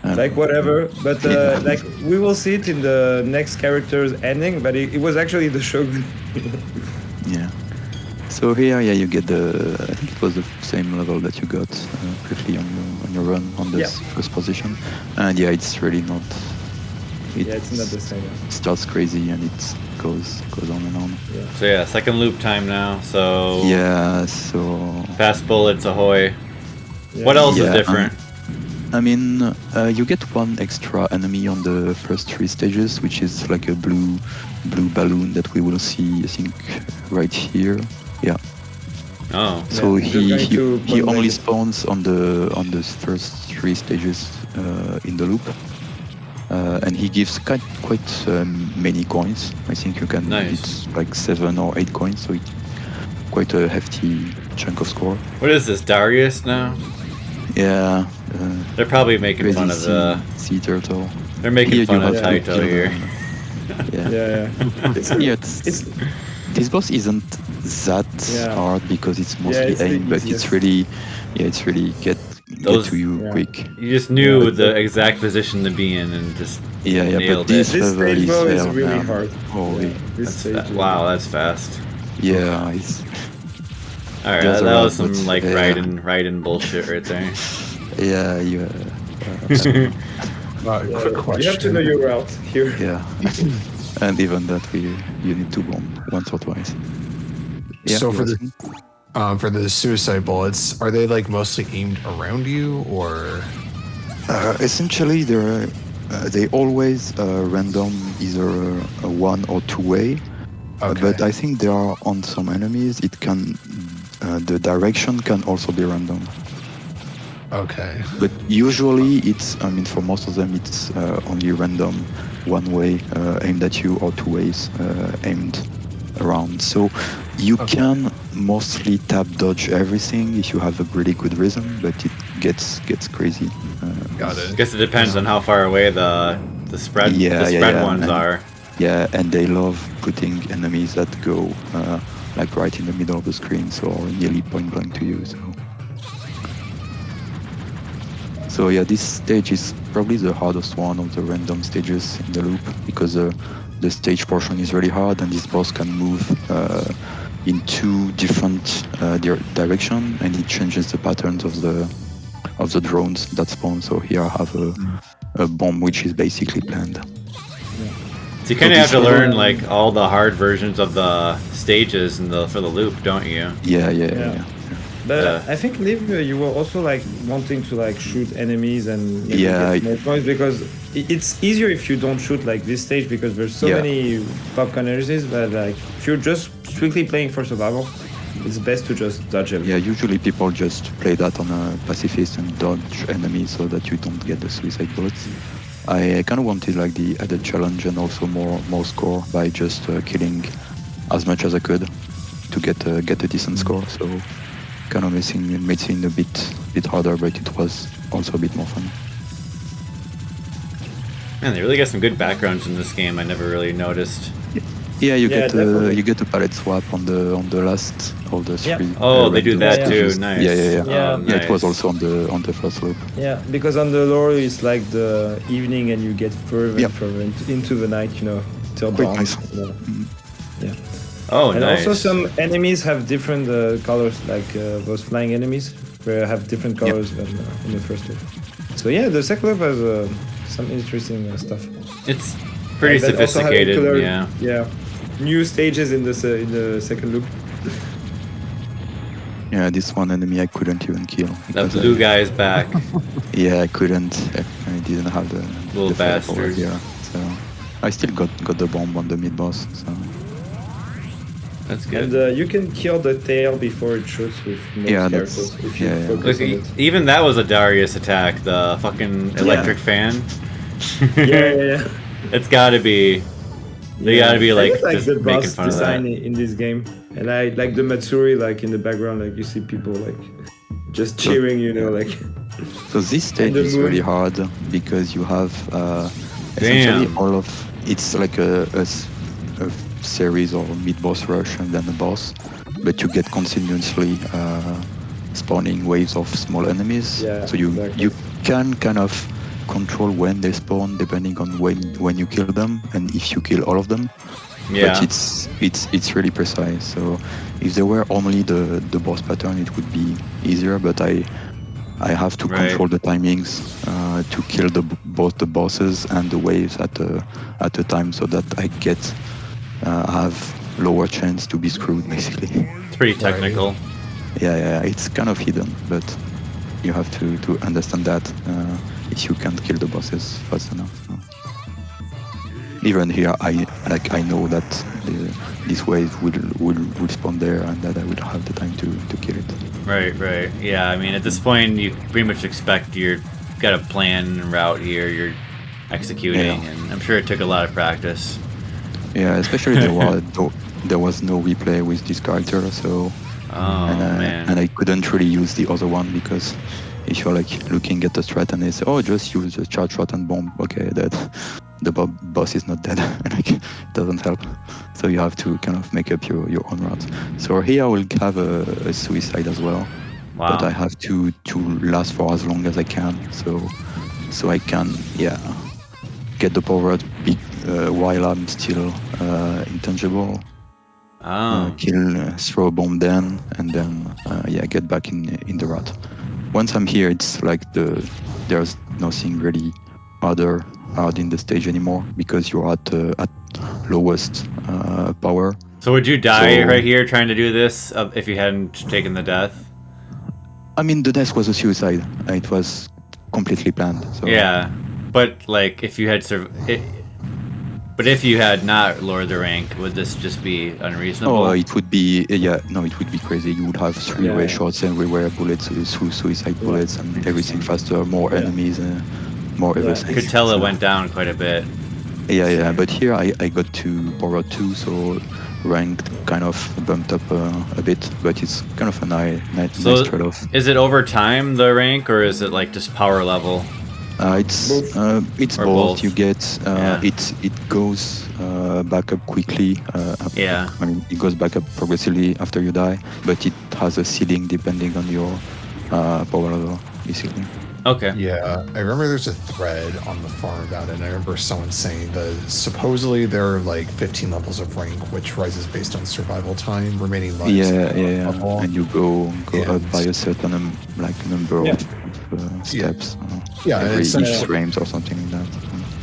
Like whatever, but like we will see it in the next character's ending, but it was actually the shogun. Yeah. So here, you get I think it was the same level that you got briefly on your run on this first position, and it's really not it's not the same. Starts crazy and it goes on and on. Yeah. So yeah, second loop time now. So Yeah, so fast bullets, ahoy. Yeah. What else is Yeah, different? I mean, you get one extra enemy on the first 3 stages, which is like a blue balloon that we will see, I think, right here. Yeah. Oh, So Yeah, just going to he point only blank. spawns on the first 3 stages in the loop, and he gives quite many coins. I think you can. Nice. It's like 7 or 8 coins, so it's quite a hefty chunk of score. what is this, Darius now? Yeah. They're probably making Crazy fun of the. sea turtle. They're making Here fun you of have to Taito kill here. Yeah. Yeah. It's, Yeah, it's this boss isn't that Yeah. hard because it's mostly it's the aim, but easiest. it's really get Those- to you Yeah. quick. You just knew Yeah. the exact position to be in and just Yeah, nailed but this it. this level stage though is hell, really man. hard. Holy, Yeah, this stage. Wow, that's fast. yeah, it's Alright, There's that a was lot, some but, like yeah. Raiden bullshit right there. yeah, Quick question. You have to know your route here. yeah, and even that you need to bomb once or twice. Yeah, So you for were the for the suicide bullets, are they like mostly aimed around you, or essentially they always random either a 1 or 2 way. okay? But I think there are on some enemies it can the direction can also be random. Okay. But usually for most of them it's only random 1 way aimed at you or 2 ways aimed around. So you can mostly tap dodge everything if you have a really good reason, but it gets crazy. Got I it. guess it depends on how far away the spread ones and- are. Yeah, and they love putting enemies that go like right in the middle of the screen, so or nearly point blank to you. So yeah, this stage is probably the hardest one of the random stages in the loop because the stage portion is really hard, and this boss can move in 2 different directions, and it changes the patterns of the drones that spawn. So here I have a bomb which is basically planned. So you kind of So have to this learn one- like all the hard versions of the stages for the loop, don't you? Yeah. But I think Liv, you were also like wanting to like shoot enemies and maybe Yeah, get more points because it's easier if you don't shoot like this stage because there's so Yeah. many popcorn enemies. But like if you're just strictly playing for survival, it's best to just dodge everything. Yeah, usually people just play that on a pacifist and dodge enemies so that you don't get the suicide bullets. I kind of wanted like the added challenge and also more score by just killing as much as I could to get a decent score. So kind of made it a bit harder, but it was also a bit more fun. Man, they really got some good backgrounds in this game. I never really noticed. Yeah, you definitely. get a palette swap on the last of the 3. Yeah. Oh, they do random that stages. too. Nice. Yeah. Yeah. Oh, Yeah, it was nice. also on the first loop. Yeah, because on the lore it's like the evening and you get further Yeah. and further into the night, till Quite dawn. nice. Yeah. Oh, And nice. also some enemies have different colors, like those flying enemies, where have different colors than in the first loop. So yeah, the second loop has some interesting stuff. It's pretty And then also having sophisticated. to learn, Yeah. new stages in the second loop. Yeah, this one enemy I couldn't even kill. That because blue guy is back. Yeah, I couldn't. I didn't have the Little the firepower bastard. here, so I still got the bomb on the mid boss. So That's good. And you can kill the tail before it shoots with most Yeah, that's- characters if you yeah, yeah. focus Look, on it. even that was a Darius attack. The fucking electric fan. Yeah. It's got to be. They Yeah. gotta be I like just just the making boss fun of design that. in this game, and I like the Matsuri like in the background, like you see people like just cheering, like. So this stage the is moon. really hard because you have essentially Damn. all of it's like a series of mid boss rush and then a boss, but you get continuously spawning waves of small enemies. Yeah, so you exactly. you can kind of control when they spawn depending on when you kill them and if you kill all of them. Yeah. But it's really precise. So if there were only the boss pattern, it would be easier. But I I have to control the timings to kill both the bosses and the waves at a time, so that I have lower chance to be screwed, basically. It's pretty technical. Yeah, it's kind of hidden, but you have to understand that if you can't kill the bosses fast enough. Even here, I know that this wave will spawn there, and that I will have the time to kill it. Right. Yeah, I mean, at this point, you pretty much expect you've got a plan and route here. You're executing, and I'm sure it took a lot of practice. Yeah, especially there was no replay with this character, so man. And I couldn't really use the other one because if you're like looking at the strat and they say, oh, just use the charge shot and bomb, okay, that the boss is not dead, like it doesn't help. So you have to kind of make up your own route. So here I will have a suicide as well. Wow. But I have to last for as long as I can, so I can get the power up while I'm still intangible. Throw a bomb then, and then get back in the route. Once I'm here, it's like there's nothing really hard in the stage anymore because you're at lowest power. So would you die right here trying to do this if you hadn't taken the death? I mean, the death was a suicide. It was completely planned. So. Yeah, but like if you had but if you had not lowered the rank, would this just be unreasonable? Oh, it would be it would be crazy. You would have three-way shots everywhere, bullets, suicide bullets, and everything faster, more enemies, more everything. I could tell it went down quite a bit. Yeah. But here I got to power 2, so rank kind of bumped up a bit, but it's kind of a nice trade-off. Is it over time, the rank, or is it like just power level? It's both. You get it goes back up quickly. I mean, it goes back up progressively after you die, but it has a ceiling depending on your power level, basically. Okay. Yeah, I remember there's a thread on the forum about it, and I remember someone saying that supposedly there are like 15 levels of rank, which rises based on survival time, remaining lives. Yeah. And you go up by a certain number of steps. Every each frames or something like that.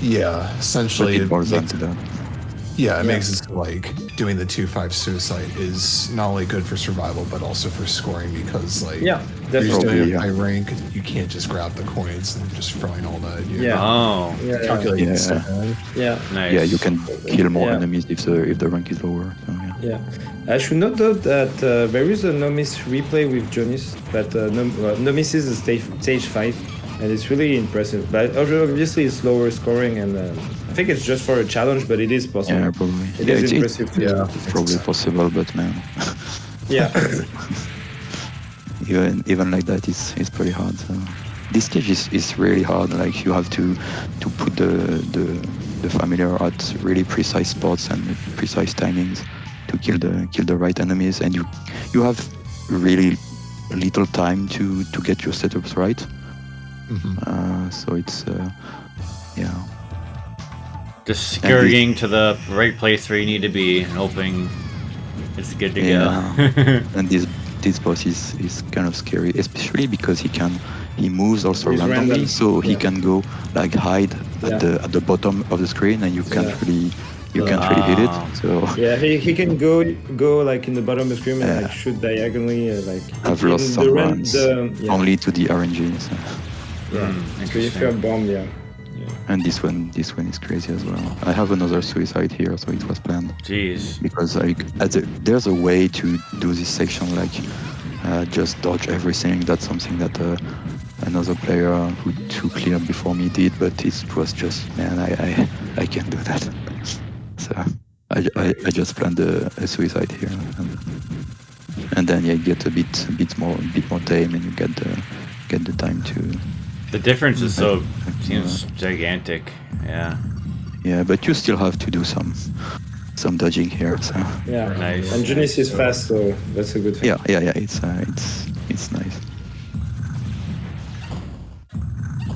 Yeah, essentially. But it boils down to that. Yeah, it makes it like doing the 2-5 suicide is not only good for survival, but also for scoring because like you're doing a high rank, you can't just grab the coins and just throwing all that. Calculating Nice. Yeah, you can kill more enemies if the rank is lower. So, I should note though that there is a no-miss replay with Junis, but no-miss is a stage 5, and it's really impressive. But obviously it's lower scoring, and I think it's just for a challenge, but it is possible. Yeah, probably. It is impressive. It's probably possible, but man. Even like that, it's pretty hard. So. This stage is really hard. Like you have to put the familiar at really precise spots and precise timings to kill the right enemies, and you have really little time to get your setups right. So it's just scurrying to the right place where you need to be and hoping it's good to go. And this boss is kind of scary, especially because he moves also randomly, so he can go like hide at the bottom of the screen, and you can't really hit it. So he can go like in the bottom of the screen and like shoot diagonally. I've lost some runs only to the RNG. So. So if you have bomb, And this one is crazy as well. I have another suicide here, so it was planned. Jeez. Because there's a way to do this section, like just dodge everything. That's something that another player who cleared before me did, but it was just, man, I can't do that. So I just planned a suicide here, and then you get a bit more tame, and you get the time to. The difference is seems gigantic. Yeah, but you still have to do some dodging here. So. Nice. And Junis is fast, so that's a good thing. Yeah. It's nice.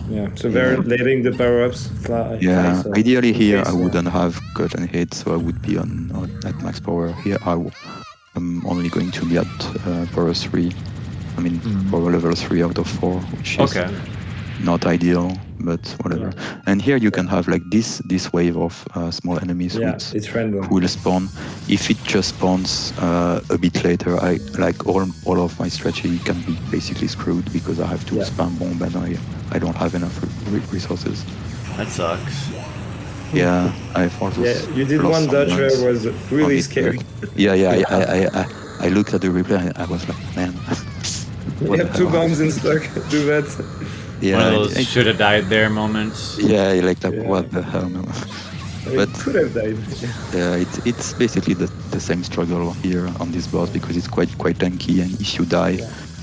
Yeah, so they're letting the power-ups fly. Yeah, so ideally here I wouldn't have gotten hit, so I would be at max power. Here I'm only going to be at power 3 I mean, for a level 3 out of 4, which is not ideal, but whatever. Yeah. And here you can have like this wave of small enemies it's random. who will spawn. If it just spawns a bit later, like all of my strategy can be basically screwed because I have to spam bomb and I don't have enough resources. That sucks. Yeah, I've also you did one dodge where was really scary. I looked at the replay and I was like, man. You have 2 bombs in stock. Do that. Yeah, one of those should have died there moments. Yeah, like that. What the hell, man? But could have died. Yeah, it's basically the same struggle here on this boss because it's quite tanky, and if you die,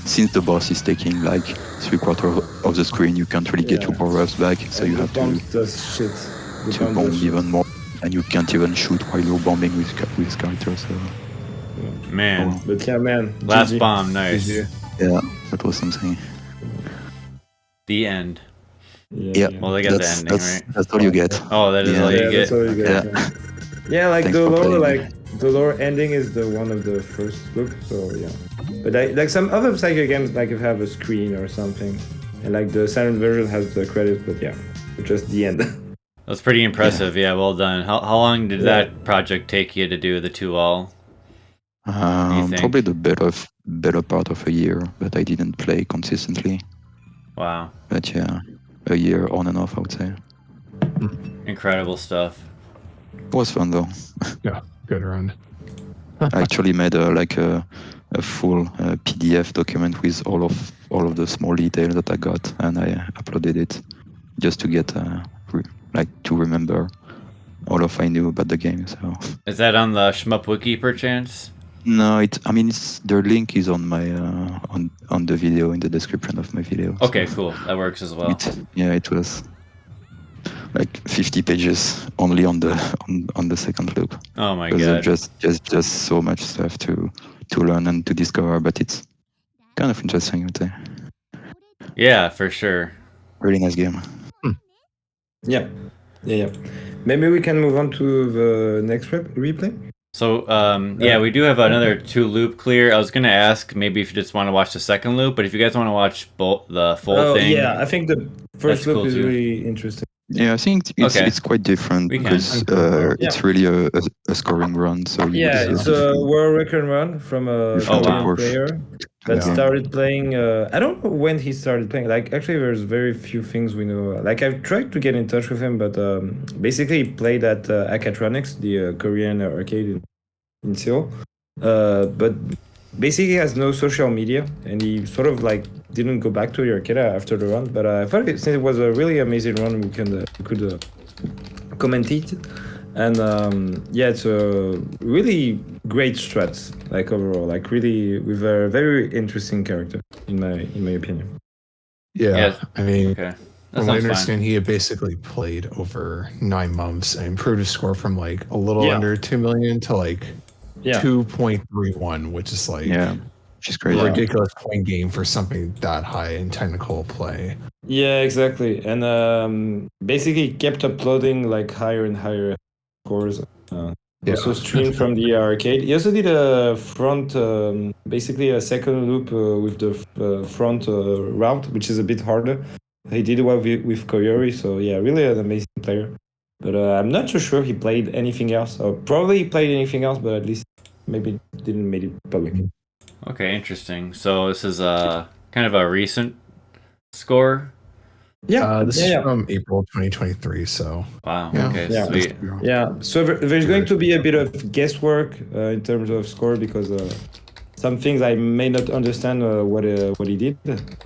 since the boss is taking like 3/4 of the screen, you can't really get your power-ups back, so you have to bomb even more, and you can't even shoot while you're bombing with characters. So. Man. But yeah, man. Last GG. bomb, nice. Yeah, that was something. The end. Yeah. Well, they got the ending, right? That's all you get. Oh, that is all you get. That's all you get. Yeah, like the lore ending is the one of the first look. So yeah. But like some other Psikyo games, like you have a screen or something, and like the Saturn version has the credits, but yeah, just the end. That's pretty impressive. Yeah, well done. How long did that project take you to do the 2-all? Probably the better part of a year, but I didn't play consistently. Wow. But yeah, a year on and off, I would say. Incredible stuff. It was fun though. Yeah, good run. I actually made a full PDF document with all of the small details that I got, and I uploaded it just to get to remember all of I knew about the game. So. Is that on the Shmup Wiki perchance? No, the link is on my on the video in the description of my video. Okay, cool. That works as well. It was like 50 pages only on the second loop. Oh my god! Just so much stuff to learn and to discover, but it's kind of interesting, I would say. Yeah, for sure. Really nice game. Yeah. Maybe we can move on to the next replay. So, we do have another 2 loop clear. I was going to ask maybe if you just want to watch the second loop, but if you guys want to watch the full thing. Yeah, I think the first loop is really interesting. Yeah, I think it's quite different because it's really a scoring run. So it's a world record run from a player that started playing. I don't know when he started playing. Like, actually, there's very few things we know. Like, I've tried to get in touch with him, but basically, he played at Akatronics, the Korean arcade in Seoul. But basically, he has no social media, and he sort of like didn't go back to the arcade after the run. But I thought since it was a really amazing run, we could comment it. And it's a really great strat, like overall, like really with a very interesting character in my opinion. Yeah. I mean, from what I understand, he had basically played over 9 months and improved his score from like a little under 2 million to like 2.31, which is like which is great. A ridiculous point game for something that high in technical play. Yeah, exactly. And basically kept uploading like higher and higher scores. Also streamed from the arcade. He also did a front, basically a second loop with the front route, which is a bit harder. He did well with Koyori, so yeah, really an amazing player. But I'm not so sure he played anything else. Or probably played anything else, but at least maybe didn't make it public. Okay, interesting. So this is kind of a recent score. Yeah, this is from April 2023. So wow. Okay, sweet. Yeah. So there's going to be a bit of guesswork in terms of score because some things I may not understand what he did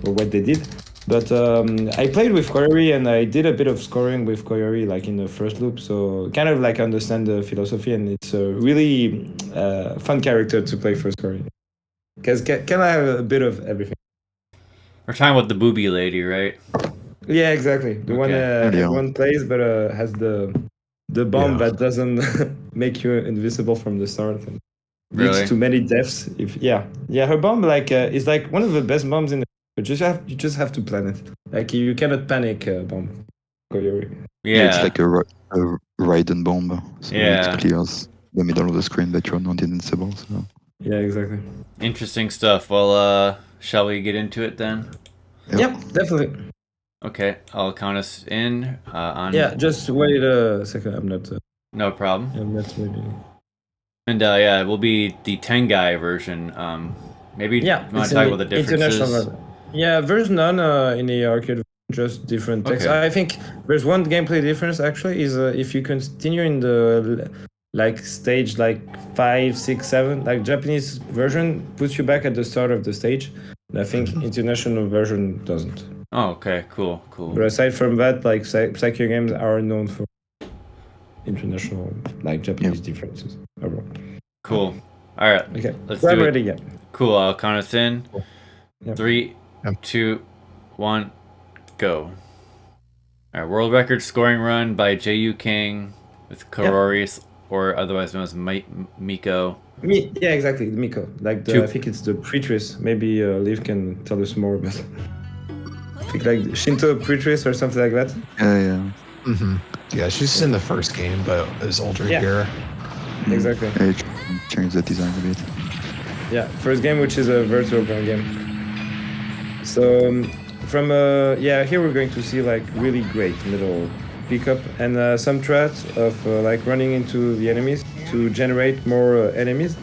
or what they did. But I played with Koyori and I did a bit of scoring with Koyori like in the first loop, so kind of like understand the philosophy, and it's a really fun character to play for scoring. Because can I have a bit of everything? We're talking about the booby lady, right? Yeah, exactly. The one everyone plays, but has the bomb that doesn't make you invisible from the start. And leads to many deaths. Her bomb is like one of the best bombs in the. But you just have to plan it. Like you cannot panic bomb. Koyori. Yeah, it's like a Raiden bomb. So it clears the middle of the screen, but you're not invincible. So. Yeah, exactly. Interesting stuff. Well, shall we get into it then? Yep, definitely. Okay, I'll count us in. Yeah, just wait a second. I'm not. No problem. I'm not ready. And yeah, it will be the Tengai version. Maybe you want to talk about the differences? Yeah, there's none in the arcade, just different text. Okay. I think there's one gameplay difference actually is if you continue in the like stage like 5, 6, 7, like Japanese version puts you back at the start of the stage. And I think international version doesn't. Oh, okay, cool. But aside from that, like Psikyo games are known for international, like Japanese differences overall. Cool. All right. Okay. Let's do it. Ready, yeah. Cool. I'll count us in. Cool. Yep. 3, 2, 1, go. All right. World record scoring run by J.U Kang with Koyori, or otherwise known as Miko. Yeah, exactly. Miko. Like I think it's the Pretrice. Maybe Liv can tell us more about. I think like Shinto Pretrice or something like that. Yeah. Mm-hmm. Yeah, she's in the first game, but is older here. Exactly. Yeah, change the design a bit. Yeah, first game, which is a virtual gun game. So from here we're going to see like really great middle pickup and some threats of like running into the enemies to generate more enemies.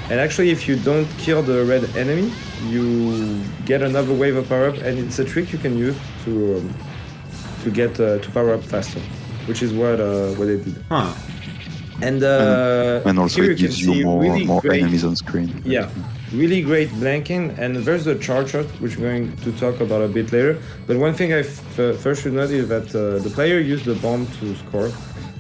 And actually, if you don't kill the red enemy, you get another wave of power up, and it's a trick you can use to get to power up faster, which is what they did. Huh. And also it gives you more enemies on screen. Yeah, really great blanking, and there's the charge shot, which we're going to talk about a bit later. But one thing I first should note is that the player used the bomb to score,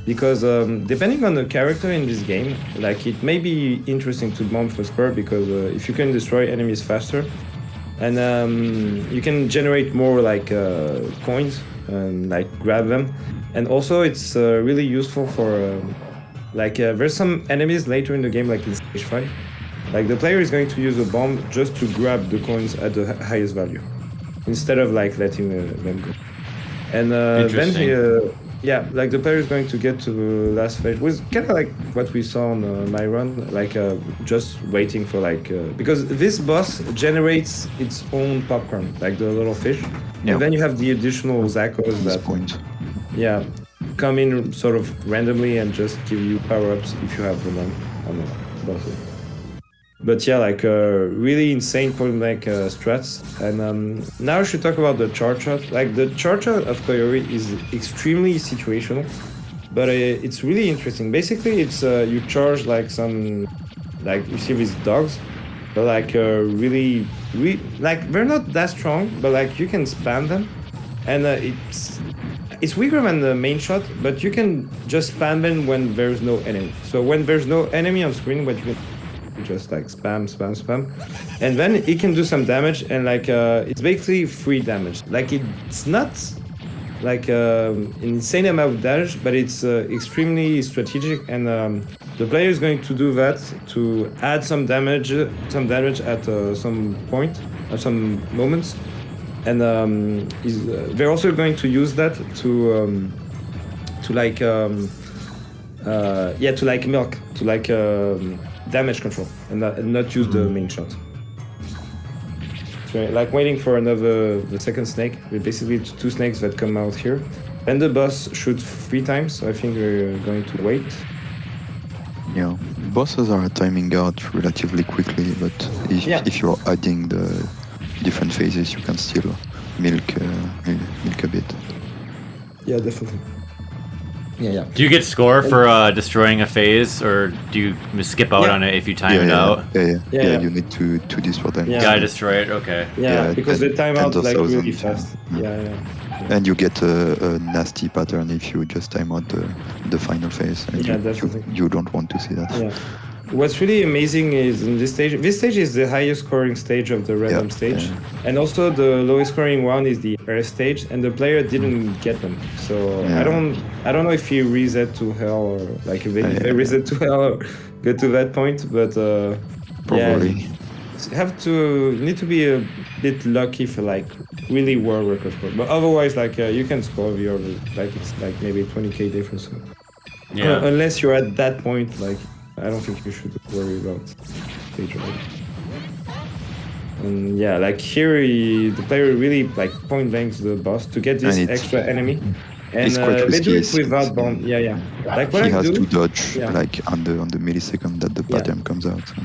because depending on the character in this game, like it may be interesting to bomb for score, because if you can destroy enemies faster, and you can generate more like coins and like grab them, and also it's really useful for there's some enemies later in the game, like in stage 5, like the player is going to use a bomb just to grab the coins at the highest value instead of like letting them go. And then like the player is going to get to the last phase, which is kind of like what we saw on Marion, like just waiting for because this boss generates its own popcorn, like the little fish, and then you have the additional Zakos that point. Yeah, come in sort of randomly and just give you power-ups if you have them on the bosses. But yeah, like really insane point-blank strats. And now I should talk about the charge shot. Like the charge shot of Koyori is extremely situational, but it's really interesting. Basically, it's you charge like some, like you see these dogs, but like really, like they're not that strong, but like you can spam them, and it's weaker than the main shot, but you can just spam them when there's no enemy. So when there's no enemy on screen, what you can just like spam, and then it can do some damage, and like it's basically free damage. Like it's not like an insane amount of damage, but it's extremely strategic, and the player is going to do that to add some damage at some point, at some moments. And they're also going to use that to milk, to like damage control, and not use the main shot. So like waiting for the second snake. Basically, it's 2 snakes that come out here, and the boss shoots 3 times. So I think we're going to wait. Yeah, bosses are timing out relatively quickly, but if you're adding the different phases, you can still milk a bit. Yeah, definitely. Yeah. Do you get score for destroying a phase, or do you skip out on it if you time it out? Yeah, you need to destroy them. You gotta destroy it, okay. Yeah, because they time out like really fast. Yeah. And you get a nasty pattern if you just time out the final phase. And you don't want to see that. Yeah. What's really amazing is in this stage is the highest scoring stage of the random stage, and also the lowest scoring one is the air stage, and the player didn't get them. So I don't know if he reset to hell, or like if they reset to hell or get to that point, but probably you need to be a bit lucky for like really world record score, but otherwise like you can score your like it's like maybe 20k difference. Unless you're at that point, like I don't think you should worry about stage right. And yeah, like here the player really like point blanks the boss to get this extra enemy. And they do it without bomb. Yeah. Like what he has to dodge like on the millisecond that the pattern comes out. So.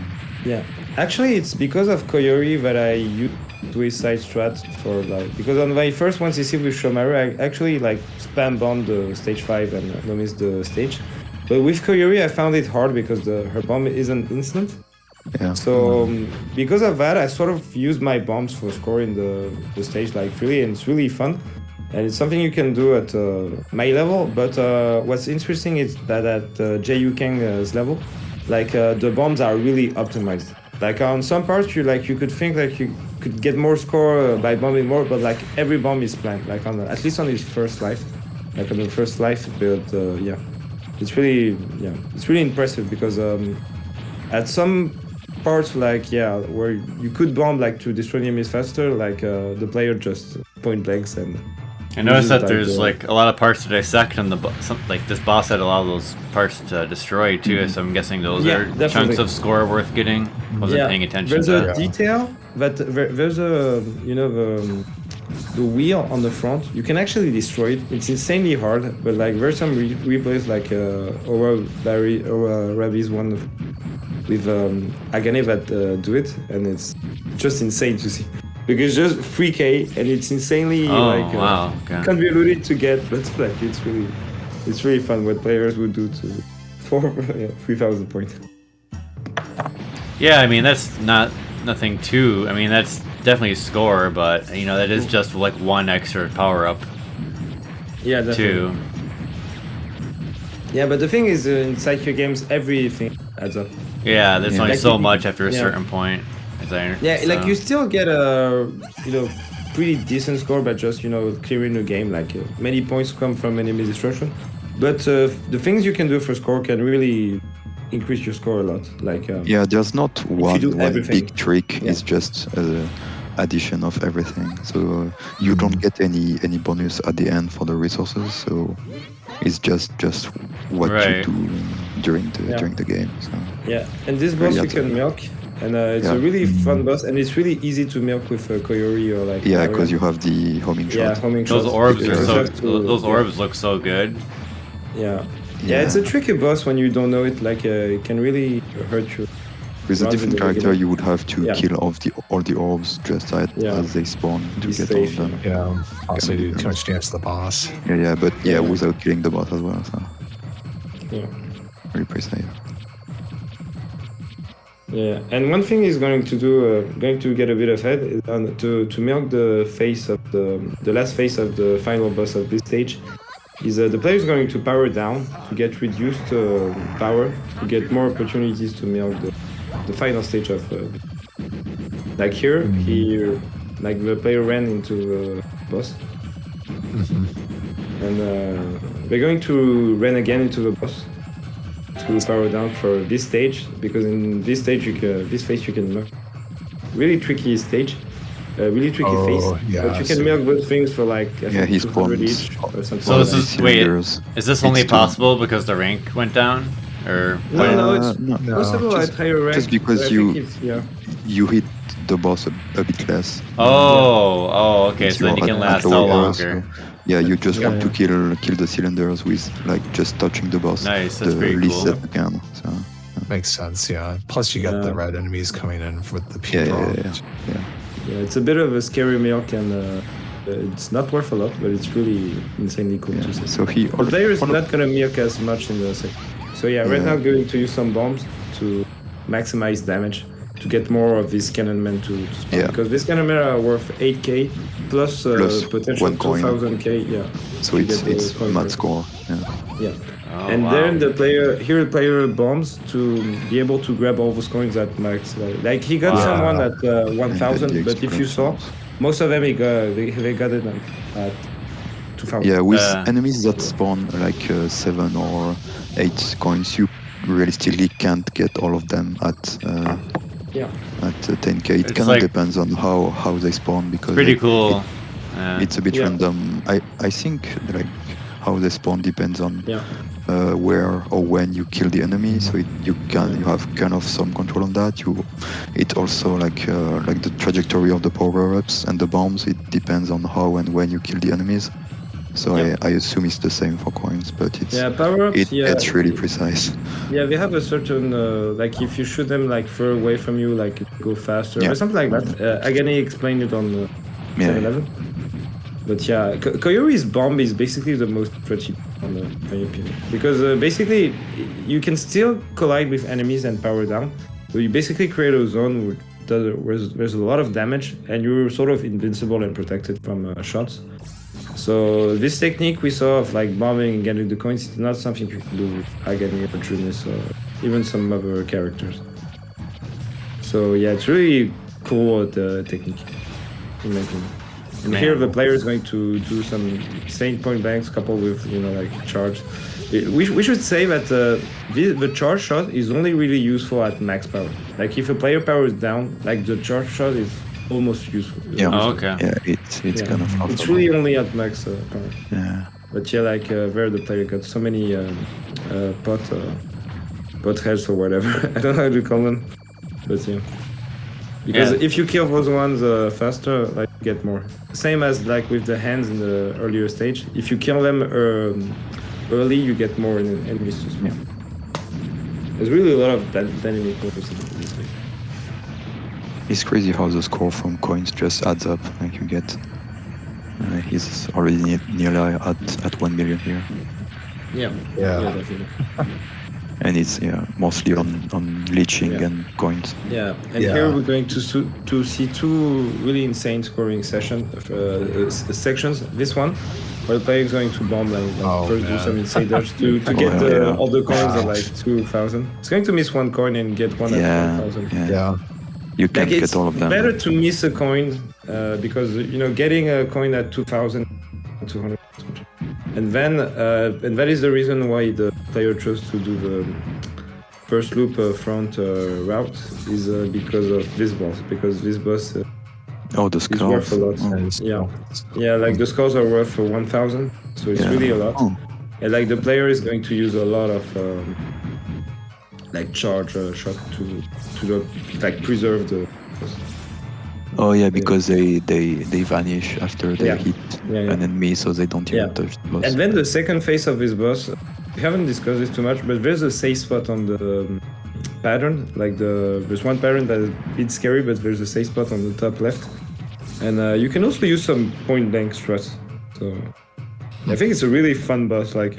Yeah, actually, it's because of Koyori that I use his side strat for like because on my first one CC with Shomaru, I actually like spam bomb the stage 5 and no miss the stage. But with Koyori, I found it hard because her bomb isn't instant. Yeah. So because of that, I sort of use my bombs for scoring the stage like freely, and it's really fun. And it's something you can do at my level. But what's interesting is that at J.U Kang's level, like the bombs are really optimized. Like on some parts, you could think like you could get more score by bombing more, but like every bomb is planned. Like at least on his first life, like on the first life. But it's really impressive because at some parts where you could bomb like to destroy enemies faster, like the player just point blanks and. I noticed that there's like a lot of parts to dissect, and like this boss had a lot of those parts to destroy too. So I'm guessing those are definitely chunks of score worth getting. Wasn't paying attention. There's a detail, but there's a the wheel on the front. You can actually destroy it. It's insanely hard, but like there's some replays like Rabi's one with Hagane that do it, and it's just insane to see. Because just 3K and it's insanely convoluted to get, but like it's really fun what players would do for 3,000 points. Yeah, I mean that's nothing too. I mean that's definitely a score, but that is just like one extra power up. Yeah, definitely. Too. Yeah, but the thing is, in Psikyo games, everything adds up. Yeah, there's only so much after a certain point. Like you still get a pretty decent score by just clearing the game. Like many points come from enemy destruction, but the things you can do for score can really increase your score a lot. Like there's not one big trick. It's just addition of everything. So you don't get any bonus at the end for the resources. So it's just what you do during the game. So. Yeah, and this boss you can milk. And it's a really fun boss, and it's really easy to milk with Koyori or like. Yeah, because you have the homing shot. Yeah, homing shot. Those orbs those orbs look so good. Yeah, it's a tricky boss when you don't know it. Like it can really hurt you. With a different character, you would have to kill all the orbs just as they spawn to get all of them. Yeah, also do too much damage to the boss. But without killing the boss as well. So. Yeah. Very precise. Yeah, and one thing is going to get a bit ahead is to milk the face of the last phase of the final boss of this stage. Is the player is going to power down to get reduced power to get more opportunities to milk the final stage of. Like here, the player ran into the boss, and we're going to run again into the boss. To power down for this stage, because in this stage this phase you can milk. Really tricky stage, really tricky phase. Yeah, but you can milk both things for like I think 200 each or something. So is this only possible because the rank went down, or no? It's possible at higher rank. Just because you hit the boss a bit less. Okay. So then you can last all longer. So. Yeah, you just want to kill the cylinders with like just touching the boss. Nice, that's pretty cool. That you can, so. Makes sense, yeah. Plus you got the red enemies coming in with the pink Yeah, it's a bit of a scary milk, and it's not worth a lot, but it's really insanely cool to see. So the player is not gonna milk as much in the second. So right now I'm going to use some bombs to maximize damage. To get more of these cannon men to spawn. Because these cannon men are worth 8k plus potential 2000k. So it's mad score. And then the player bombs to be able to grab all those coins at max value. Like he got someone at 1000, but if you saw, most of them they got it at 2000. Yeah, with enemies that spawn like 7 or 8 coins, you realistically can't get all of them at 10k. It kind of depends on how they spawn, because pretty cool. It's a bit random. I think like how they spawn depends on where or when you kill the enemy, so you have kind of some control on that. It also like the trajectory of the power-ups and the bombs. It depends on how and when you kill the enemies. So I assume it's the same for coins, but it's really precise. Yeah, they have a certain like if you shoot them like far away from you, like it go faster or something like that. Hagane explained it on 7-11. But yeah, Koyori's bomb is basically the most pretty on my opinion, because basically you can still collide with enemies and power down. So you basically create a zone where there's a lot of damage and you're sort of invincible and protected from shots. So this technique we saw of like bombing and getting the coins is not something you can do with Hagane or Junis or even some other characters. So yeah, it's really cool the technique in my opinion. And here the player is going to do some insane point blanks coupled with like charge. We should say that the charge shot is only really useful at max power. Like if a player power is down, like the charge shot is almost useful. Yeah. Oh, okay. Yeah, it's kind of powerful. It's really only at max power. Yeah. But yeah, like there the player got so many pot heads or whatever. I don't know how to call them, but yeah. Because if you kill those ones faster, like you get more. Same as like with the hands in the earlier stage. If you kill them early, you get more enemies to spawn. There's really a lot of dynamic purpose in this game. It's crazy how the score from coins just adds up. Like you get, he's already nearly at 1 million here. Yeah, definitely. And it's mostly on leeching and coins. Yeah, and here we're going to see two really insane scoring sections. This one, where the player is going to bomb and first do some insane dodge to get all the coins at like 2,000. It's going to miss one coin and get one at 2,000. Yeah. You can't get all of them. It's better to miss a coin because getting a coin at 2,000, 200. And then, and that is the reason why the player chose to do the first loop front route is because of this boss. Because this boss the skulls. Is worth a lot. Yeah, like the skulls are worth 1,000, so it's really a lot. And like the player is going to use a lot of like charge shot to like preserve the boss. Oh yeah, because they vanish after they hit an enemy, so they don't even touch the boss. And then the second phase of this boss, we haven't discussed this too much, but there's a safe spot on the pattern. Like there's one pattern that is a bit scary, but there's a safe spot on the top left. And you can also use some point blank struts. So I think it's a really fun boss. Like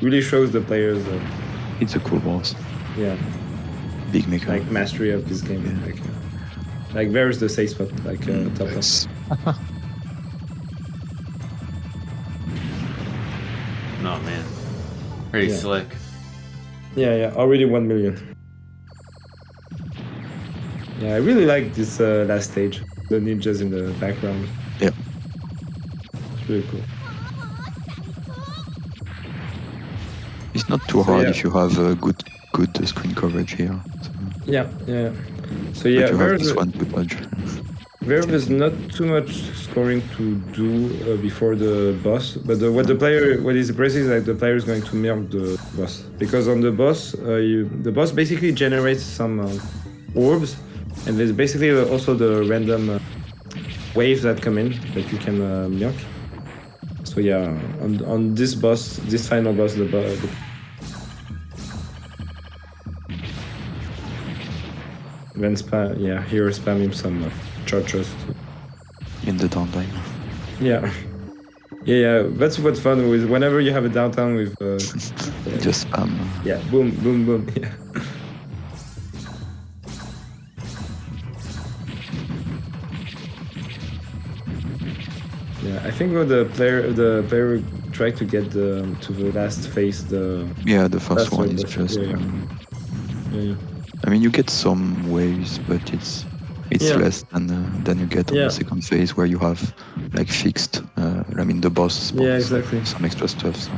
really shows the players. It's a cool boss. Yeah. Big maker. Like mastery of this game. Yeah. Like where is the safe spot? Like top left. Oh man, pretty slick. Yeah, already 1 million. Yeah, I really like this last stage. The ninjas in the background. Yeah. It's really cool. It's not too hard if you have a good screen coverage here. So. Yeah. So there's not too much scoring to do before the boss, but what is impressive is that the player is going to milk the boss, because on the boss, the boss basically generates some orbs, and there's basically also the random waves that come in that you can milk. So yeah, on this boss, this final boss, then here spamming some charges in the downtime. Yeah. That's what's fun with whenever you have a downtime with. Just spam. Yeah, boom. Yeah. Yeah, I think the player tried to get to the last phase. The first one is just. Yeah. I mean, you get some waves, but it's less than you get on the second phase, where you have like fixed. The boss spawns, exactly. Some extra stuff. So.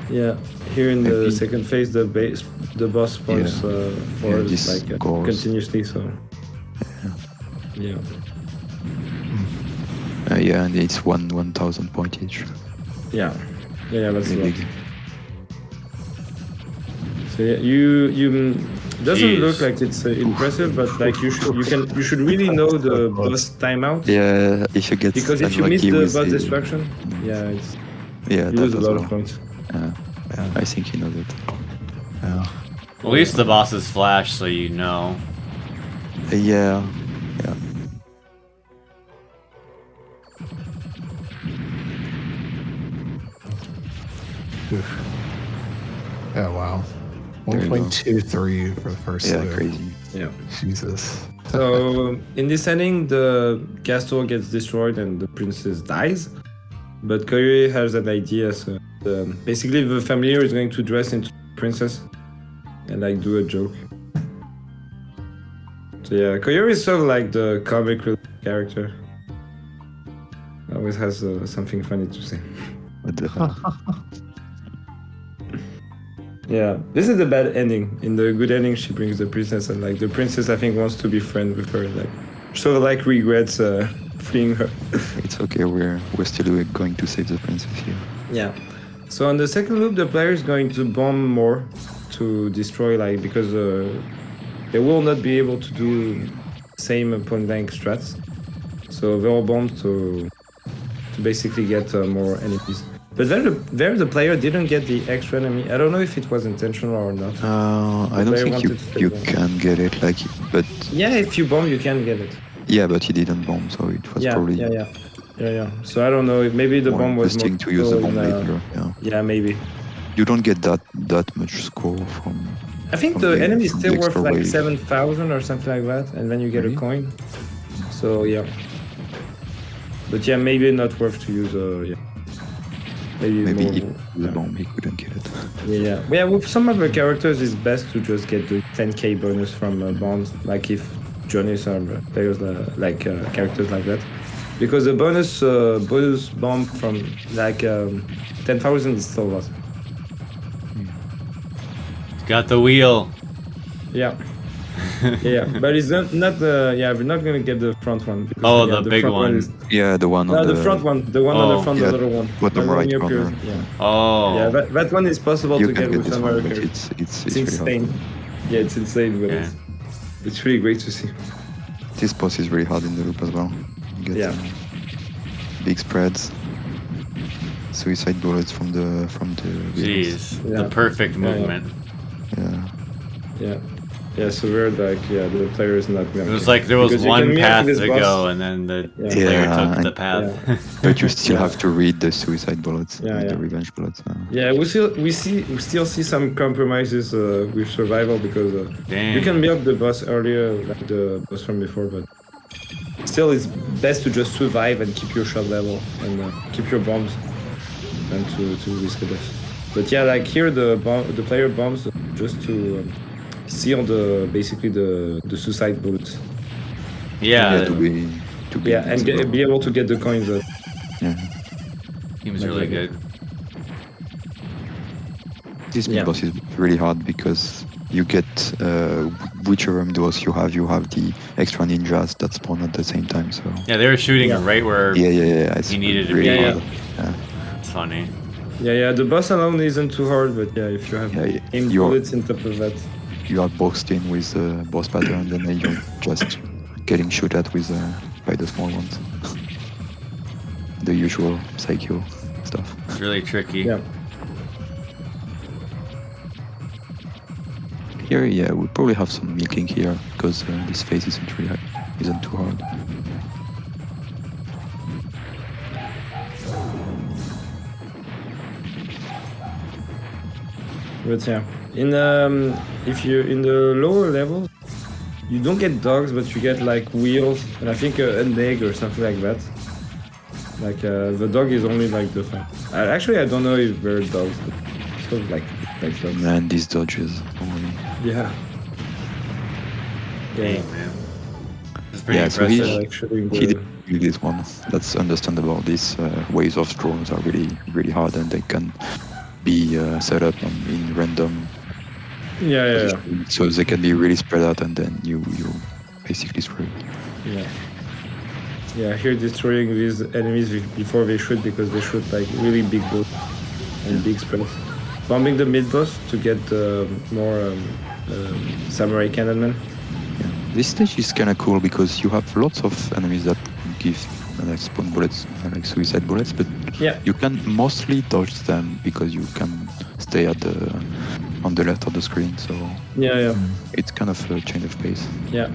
Yeah, here in the second phase, the boss spawns like continuously. So. Yeah. And it's 1,000 point each. Yeah, that's really a lot. So yeah, you doesn't look like it's impressive, but like you should really know the boss timeout. Yeah, if you get because if you miss the boss destruction, you lose a lot of points. Yeah, I think he knows it. Yeah. At least the bosses flash, so you know. Yeah. Oh wow. 1.23 for the first loop. Crazy. Yeah. Jesus. So in this ending, the castle gets destroyed and the princess dies. But Koyori has an idea. So basically, the familiar is going to dress into princess and like do a joke. So yeah, Koyori is sort of like the comic character. Always has something funny to say. What the hell? Yeah, this is the bad ending. In the good ending, she brings the princess, and like the princess, I think, wants to be friends with her. Like, sort of like regrets freeing her. It's okay. We're still going to save the princess here. Yeah. So on the second loop, the player is going to bomb more to destroy, like, because they will not be able to do same point blank strats. So they will bomb to basically get more enemies. But there the player didn't get the extra enemy. I don't know if it was intentional or not. I don't think you can get it, like, but... Yeah, if you bomb, you can get it. Yeah, but he didn't bomb, so it was probably... Yeah. So I don't know, maybe the bomb was more... to use the bomb later, Yeah, maybe. You don't get that much score from... I think the enemy is still worth like 7,000 or something like that, and then you get a coin. So yeah. But yeah, maybe not worth to use Maybe if the bomb he couldn't get it. Yeah, with some of the characters it's best to just get the 10k bonus from bombs, like if Junis or players like characters like that. Because the bonus bomb from like 10,000 is still a lot. Got the wheel. Yeah. But it's not we're not gonna get the front one. Because, the big one. The one on the front one. The one on the front, the little one. Bottom right corner. Yeah, that one is possible to get with some other characters. It's insane. Yeah, it's insane, but it's really great to see. This boss is really hard in the loop as well. You get big spreads, suicide bullets from the Jeez, the perfect movement. Yeah, so we're like, the player is not gonna... It was like there was one path to go, and then the player took the path. But you still have to read the suicide bullets, the revenge bullets. Yeah, we still see some compromises with survival, because you can milk the boss earlier, like the boss from before, but still it's best to just survive and keep your shot level and keep your bombs and to risk it. But yeah, like here the player bombs just to seal basically the suicide bullets. To be able to get the coins. Seems really good. This boss is really hard because you get whichever boss you have the extra ninjas that spawn at the same time. So they were shooting right where he needed to be. It's funny. The boss alone isn't too hard, but if you have aimed bullets on top of that. You are boxed in with the boss pattern, and then you're just getting shot at by the small ones. The usual Psikyo stuff. It's really tricky. Yeah. Here, we probably have some milking here because this phase isn't too hard. But if you're in the lower levels, you don't get dogs, but you get like wheels, and I think an egg or something like that. Like the dog is only like the fun. Actually, I don't know if they're dogs, but sort of like dogs. Man, these dodges. Yeah. Man. It's pretty impressive. So he did this one. That's understandable. These waves of drones are really, really hard, and they can be set up in random. So they can be really spread out, and then you basically screwed. Here destroying these enemies before they shoot, because they shoot like really big boats and big spreads. bombing the mid boss to get more samurai cannonmen. Yeah. This stage is kind of cool because you have lots of enemies that give like spawn bullets, like suicide bullets, but you can mostly dodge them because you can stay at on the left of the screen. So it's kind of a change of pace. Yeah,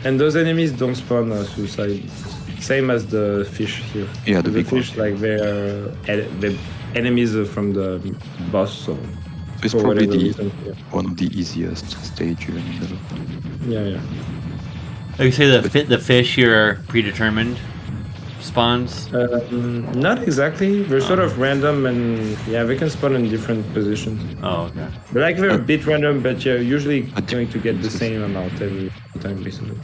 and those enemies don't spawn suicide. Same as the fish here. Yeah, the fish, like they're the enemies from the boss. So it's probably one of the easiest stage even in the loop. Yeah. Like you say, the fish here are predetermined spawns? Not exactly. They're sort of random, and they can spawn in different positions. Oh, okay. They're a bit random, but you're usually going to get the same amount every time, basically.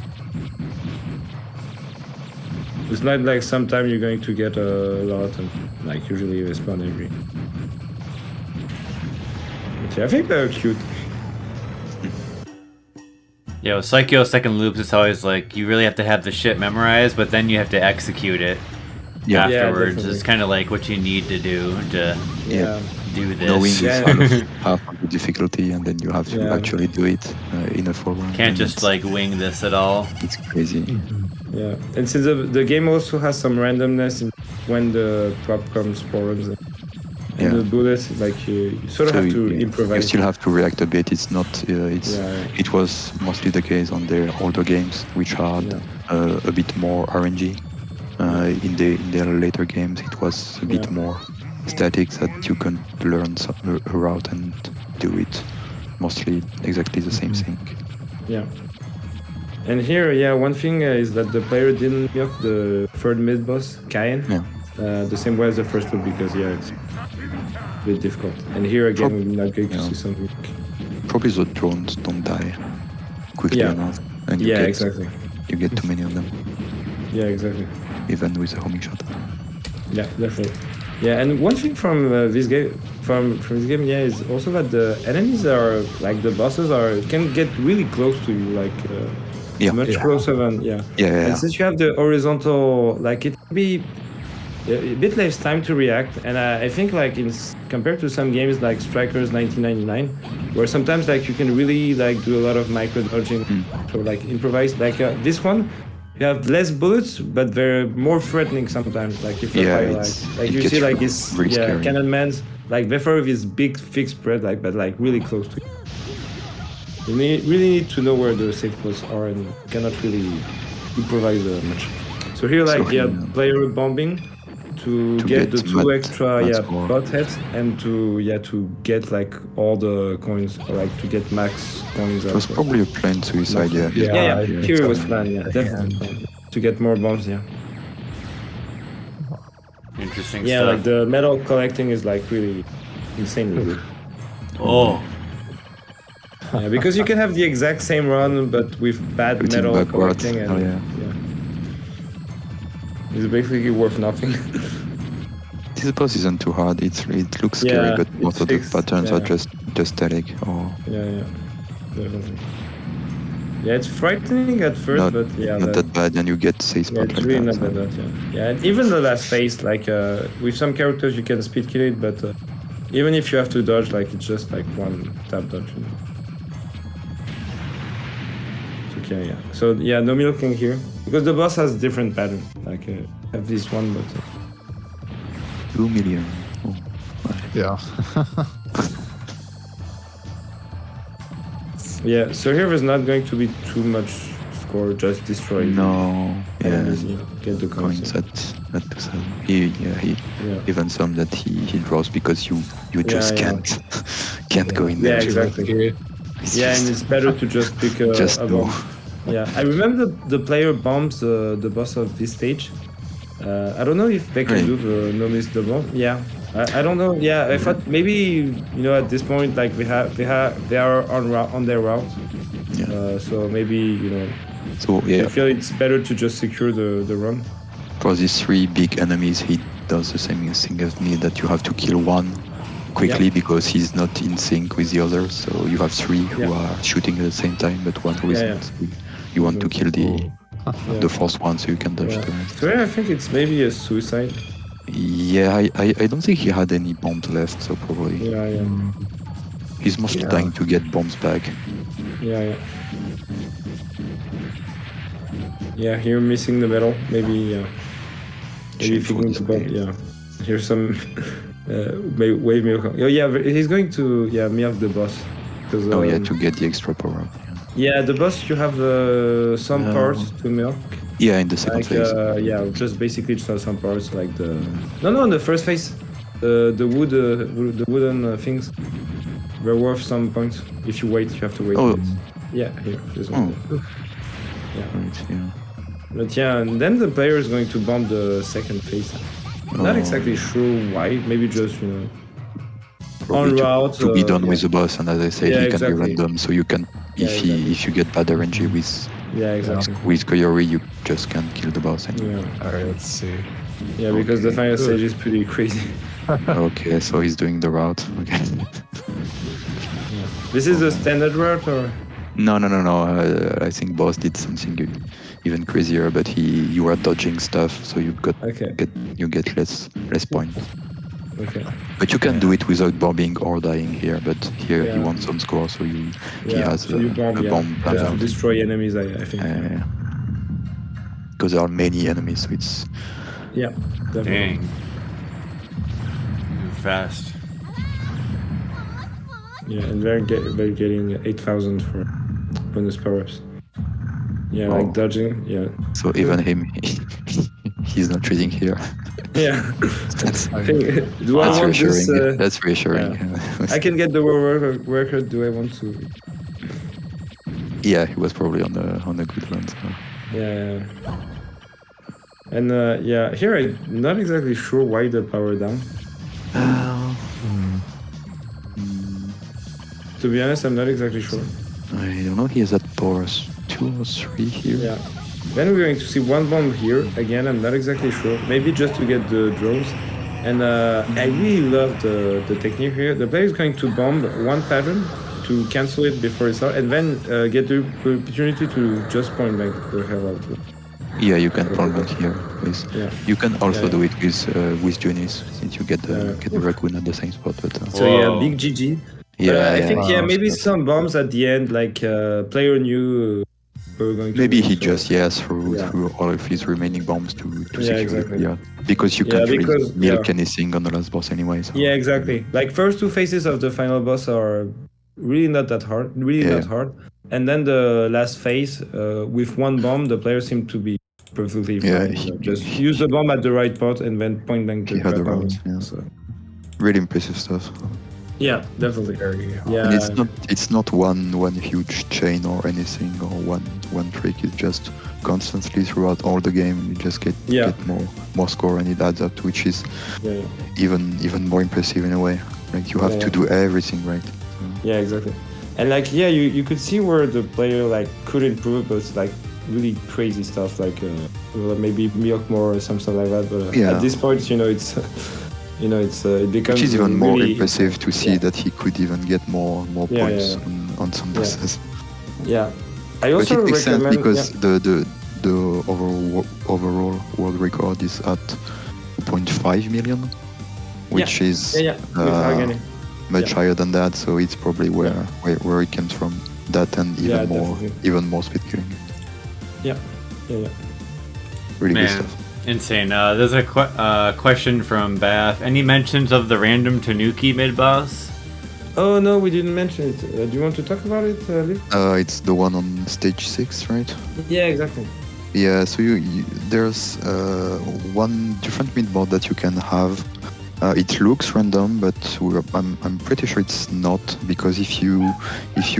It's not like sometimes you're going to get a lot, and like usually they spawn every. But I think they're cute. Yeah, with Psikyo second loops, it's always like you really have to have the shit memorized, but then you have to execute it afterwards. It's kind of like what you need to do to do this. Knowing half of the difficulty, and then you have to actually do it in a forward. Can't just like wing this at all. It's crazy. Yeah, and since the game also has some randomness in when the popcorn spawns. And the bullets, like you sort of have to improvise. You still have to react a bit. It's not. It was mostly the case on the older games, which had a bit more RNG. In the later games, it was a bit more static, that you can learn a route and do it. Mostly exactly the same thing. Yeah. And here, one thing is that the player didn't milk the third mid boss, Kain, the same way as the first one, because it's a bit difficult. And here again, we're not going to see some. Probably the drones don't die quickly enough, and you get too many of them. Yeah, exactly. Even with a homing shot. Yeah, definitely. Yeah, and one thing from this game, from this game, is also that the enemies are like the bosses can get really close to you, like much closer than And since you have the horizontal, like it can be a bit less time to react, and I think like compared to some games like Strikers 1999, where sometimes like you can really like do a lot of micro dodging or like improvise. Like this one, you have less bullets, but they're more threatening sometimes. Like if you you see like this cannonmans, like they throw this big thick spread, like but like really close to you. You really need to know where the safe spots are, and cannot really improvise much. So here, like player bombing to get the 2 extra bot heads, and to get like all the coins, or like to get max coins. It was probably a planned suicide. Here it was planned. Definitely to get more bombs. Interesting stuff. Like the metal collecting is like really insanely good. Because you can have the exact same run, but with bad metal collecting, and it's basically worth nothing. This boss isn't too hard. It looks scary, but most of the patterns are just static. Definitely. Yeah, it's frightening at first, but not that bad. And you get safe spot it's really not that bad. And even the last phase, like with some characters you can speed kill it, but even if you have to dodge, like it's just like one tap dodge. Okay, So no milking here because the boss has different patterns. Like I have this one, but 2 million. Oh, yeah. So here there's not going to be too much score. Just destroy. No. Get the coins. At 2,000. He even some that he draws because you just can't go in there. Yeah, exactly. And it's better to just pick a bomb. I remember the player bombs the boss of this stage. I don't know if they can do the no-miss the bomb. I don't know. I thought maybe at this point like they are on their route. So maybe I feel it's better to just secure the run. For these 3 big enemies, he does the same thing as me, that you have to kill one quickly because he's not in sync with the others. So you have 3 who are shooting at the same time, but one who isn't. You want to kill the first one so you can dodge the rest. So I think it's maybe a suicide. Yeah, I don't think he had any bombs left, so probably. Yeah. He's mostly trying to get bombs back. Yeah. Yeah, here missing the metal. Maybe maybe if he can bomb. Yeah. Here's some wave milk. Oh yeah, he's going to milk the boss. Oh yeah, to get the extra power up. Yeah, the boss you have some parts to milk. Yeah, in the second phase. Yeah, just basically some parts like the. No, in the first phase, the wooden things. They're worth some points. If you wait, you have to wait. Oh. Yeah, here, this one. Yeah. Right, yeah. But yeah, and then the player is going to bomb the second phase. Not exactly sure why. Maybe just Probably en route to be done with the boss, and as I said, he can be random, so you can if you get bad RNG with Koyori, you just can't kill the boss anymore. Yeah. Alright, let's see. Yeah, because the final stage is pretty crazy. Okay, so he's doing the route. Okay. This is the standard route, or? No. I think boss did something even crazier, but you are dodging stuff, so you get less points. Okay. But you can do it without bombing or dying here. But here he wants some score, so he has a bomb. Just to destroy enemies, I think. Because there are many enemies, so it's. Yeah, definitely. Dang. Move fast. Yeah, and they're getting 8,000 for bonus power-ups. Yeah, like dodging. Yeah. So even him, he's not treating here. Yeah. That's reassuring. That's reassuring. Yeah. I can get the world record. Do I want to? Yeah, he was probably on a good run. So. Yeah. And here I'm not exactly sure why the power down. To be honest, I'm not exactly sure. I don't know. He has at power 2 or 3 here. Yeah. Then we're going to see one bomb here. Again, I'm not exactly sure. Maybe just to get the drones. And I really love the technique here. The player is going to bomb one pattern to cancel it before it's out, and then get the opportunity to just point back the hell out. Yeah, you can point back here. You can also do it with Junis, since you get the raccoon at the same spot. But, so yeah, big GG. Yeah, I think maybe some bombs at the end, like player knew. Maybe he just threw all of his remaining bombs to secure it. Yeah, because you can't really milk anything on the last boss anyway. So. Yeah, exactly. Like first 2 phases of the final boss are really not that hard, not hard. And then the last phase, with one bomb, the player seemed to be perfectly fine. Just use the bomb at the right spot and then point blank to the route. Yeah. So. Really impressive stuff. Yeah, definitely. Yeah. And it's not one huge chain or anything or one trick. It's just constantly throughout all the game you just get more score, and it adds up, which is even more impressive in a way. Like you have to do everything right. Yeah, exactly. And like you could see where the player like could improve, but it's like really crazy stuff like maybe milk more or something like that. But at this point, it's. It becomes. Which is even more impressive to see that he could even get more points on some bosses. Yeah, I also but it makes sense recommend because the overall world record is at 2.5 million, which is much higher than that. So it's probably where it comes from. That and even more speed killing. Yeah. Really good stuff. Insane. There's a question from Bath. Any mentions of the random Tanuki mid-boss? Oh no, we didn't mention it. Do you want to talk about it, Liv? It's the one on stage 6, right? Yeah, exactly. Yeah, so there's one different mid-boss that you can have. It looks random, but I'm pretty sure it's not, because if you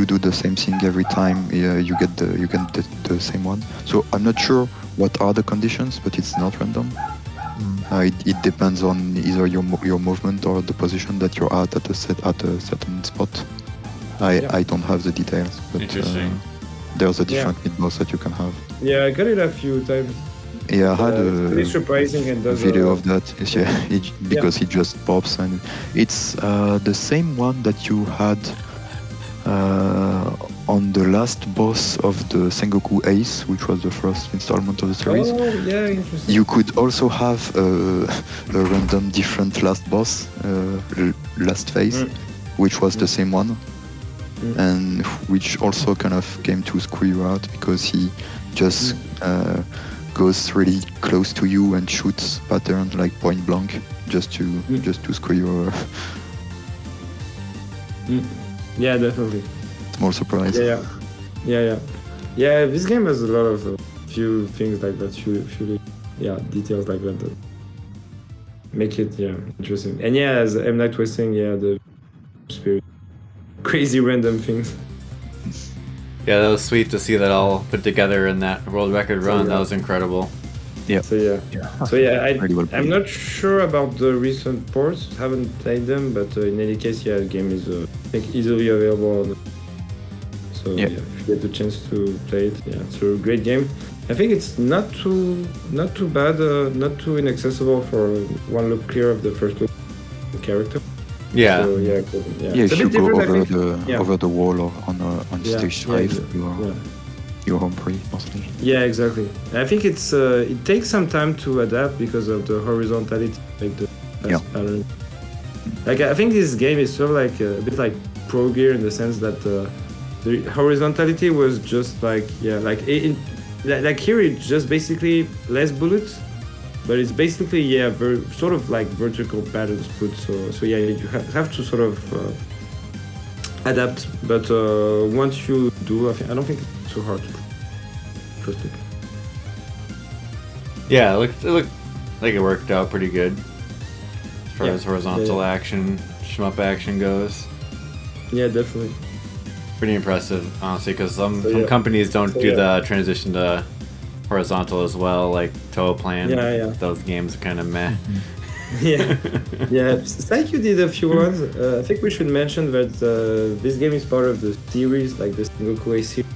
do the same thing every time, you get the same one. So I'm not sure what are the conditions, but it's not random. It depends on either your movement or the position that you're at a certain spot. I don't have the details, but there's a different mid-boss that you can have. Yeah, I got it a few times. Yeah, I had a surprising and video of that. Because it just pops, and it's the same one that you had on the last boss of the Sengoku Ace, which was the first installment of the series. Oh, yeah, interesting. You could also have a random different last boss, last phase, which was the same one, and which also kind of came to screw you out because he just goes really close to you and shoots patterns like point blank just to screw you over. Yeah, definitely. Small surprise. Yeah. This game has a lot of few things like that, few details like that make it interesting. And as M. Night was saying, the spirit, crazy random things. Yeah, that was sweet to see that all put together in that world record run. That was incredible. Yeah. I'm not sure about the recent ports. Haven't played them, but in any case, the game is I think easily available. So if you get the chance to play it, it's a great game. I think it's not too bad, not too inaccessible for one loop clear of the first loop character. Yeah. So, if you go over the wall or on stage 5, you're home free mostly. Yeah, exactly. I think it's it takes some time to adapt because of the horizontality, like the pattern. Like I think this game is sort of like a bit like Pro Gear in the sense that the horizontality was just like like here it's just basically less bullets, but it's basically sort of like vertical patterns put. So you have to sort of adapt. But once you do, I don't think it's too hard to trust it. Yeah, it looked like it worked out pretty good as far as horizontal action, shmup action goes. Yeah, definitely. Pretty impressive, honestly, because some companies don't do the transition to horizontal as well, like Toaplan. Those games are kind of meh. Psikyo did a few ones. I think we should mention that this game is part of the series, like the Sengoku Ace series.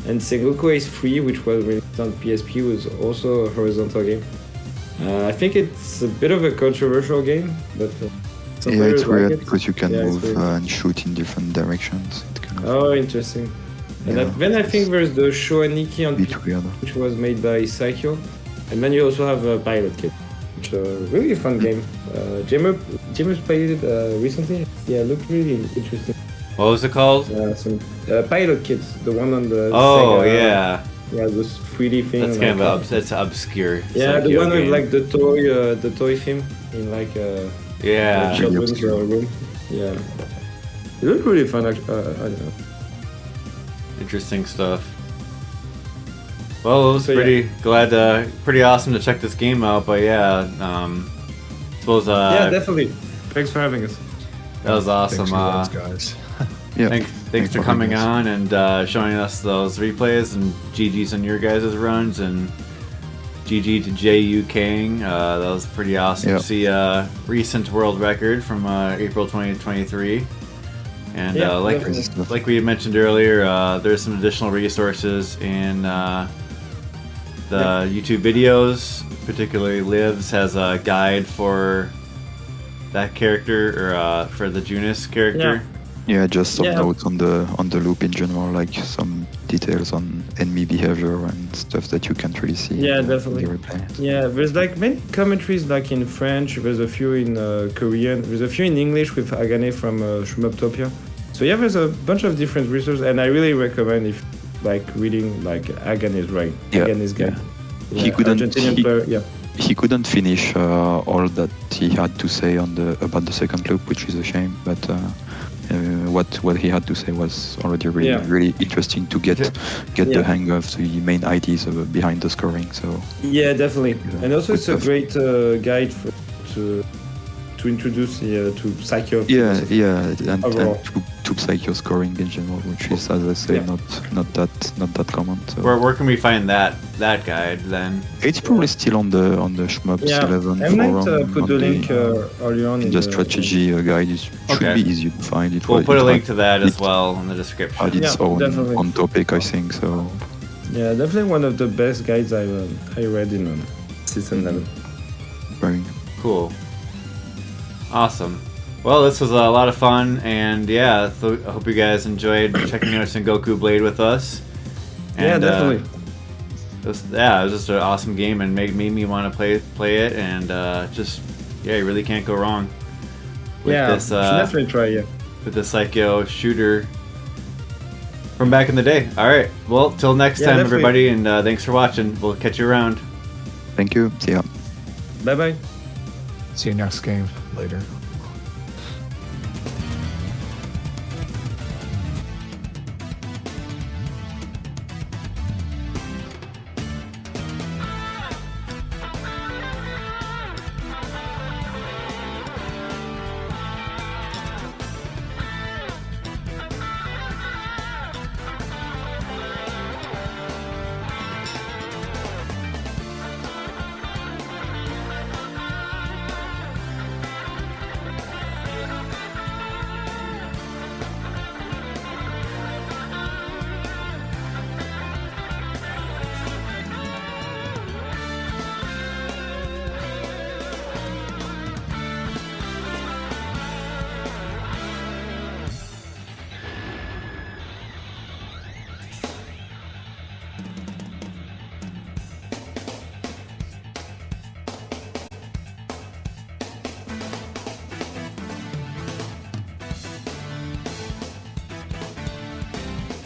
And Sengoku Ace 3, which was released on PSP, was also a horizontal game. I think it's a bit of a controversial game, but it's weird because you can move and shoot in different directions. Interesting. And then I think there's the Shoaniki on PSP, which was made by Psikyo. And then you also have a Pilot Kit, which is a really fun game. James played it recently. Yeah, it looked really interesting. What was it called? Some Pilot Kits, the one on the Sega, yeah, those 3D thing. That's kind of that's obscure. Yeah, the one with like the toy theme in like a children's room. Yeah, it looked really fun. I don't know. Interesting stuff. Well, it was pretty awesome to check this game out. But suppose. Definitely. Thanks for having us. That was awesome. Thanks for those guys. Thanks for coming on and showing us those replays, and GG's on your guys' runs, and GG to J.U Kang. That was pretty awesome to see a recent world record from April 2023. And like we had mentioned earlier, there's some additional resources in the YouTube videos. Particularly, Livs has a guide for that character, or for the Junis character. Yeah, just some notes on the loop in general, like some details on enemy behavior and stuff that you can't really see. Yeah, definitely. Yeah, there's like many commentaries like in French. There's a few in Korean. There's a few in English with Hagane from Shmuptopia. So there's a bunch of different resources, and I really recommend if like reading like Hagane's Hagane's guide. He couldn't finish all that he had to say about the second loop, which is a shame. But what he had to say was already really interesting to get the hang of the main ideas behind the scoring. So definitely, and also it's a great guide to introduce to Psikyo. And to Psikyo scoring in general, which is, as I say, not that common. So. Where can we find that guide then? It's probably still on the Sengoku 11 forum. I might put the link earlier on in the strategy guide. It should be easy to find. We'll put a link to that as well in the description. Had its own topic, I think. So. Yeah, definitely one of the best guides I read in System11. Very cool. Awesome. Well, this was a lot of fun, and yeah, so I hope you guys enjoyed checking out Sengoku Blade with us. And, yeah, definitely. It was just an awesome game, and made me want to play it, and you really can't go wrong with this. Should definitely try. Yeah, with the Psikyo shooter from back in the day. All right, well, till next time, definitely. Everybody, and thanks for watching. We'll catch you around. Thank you. See ya. Bye bye. See you next game later.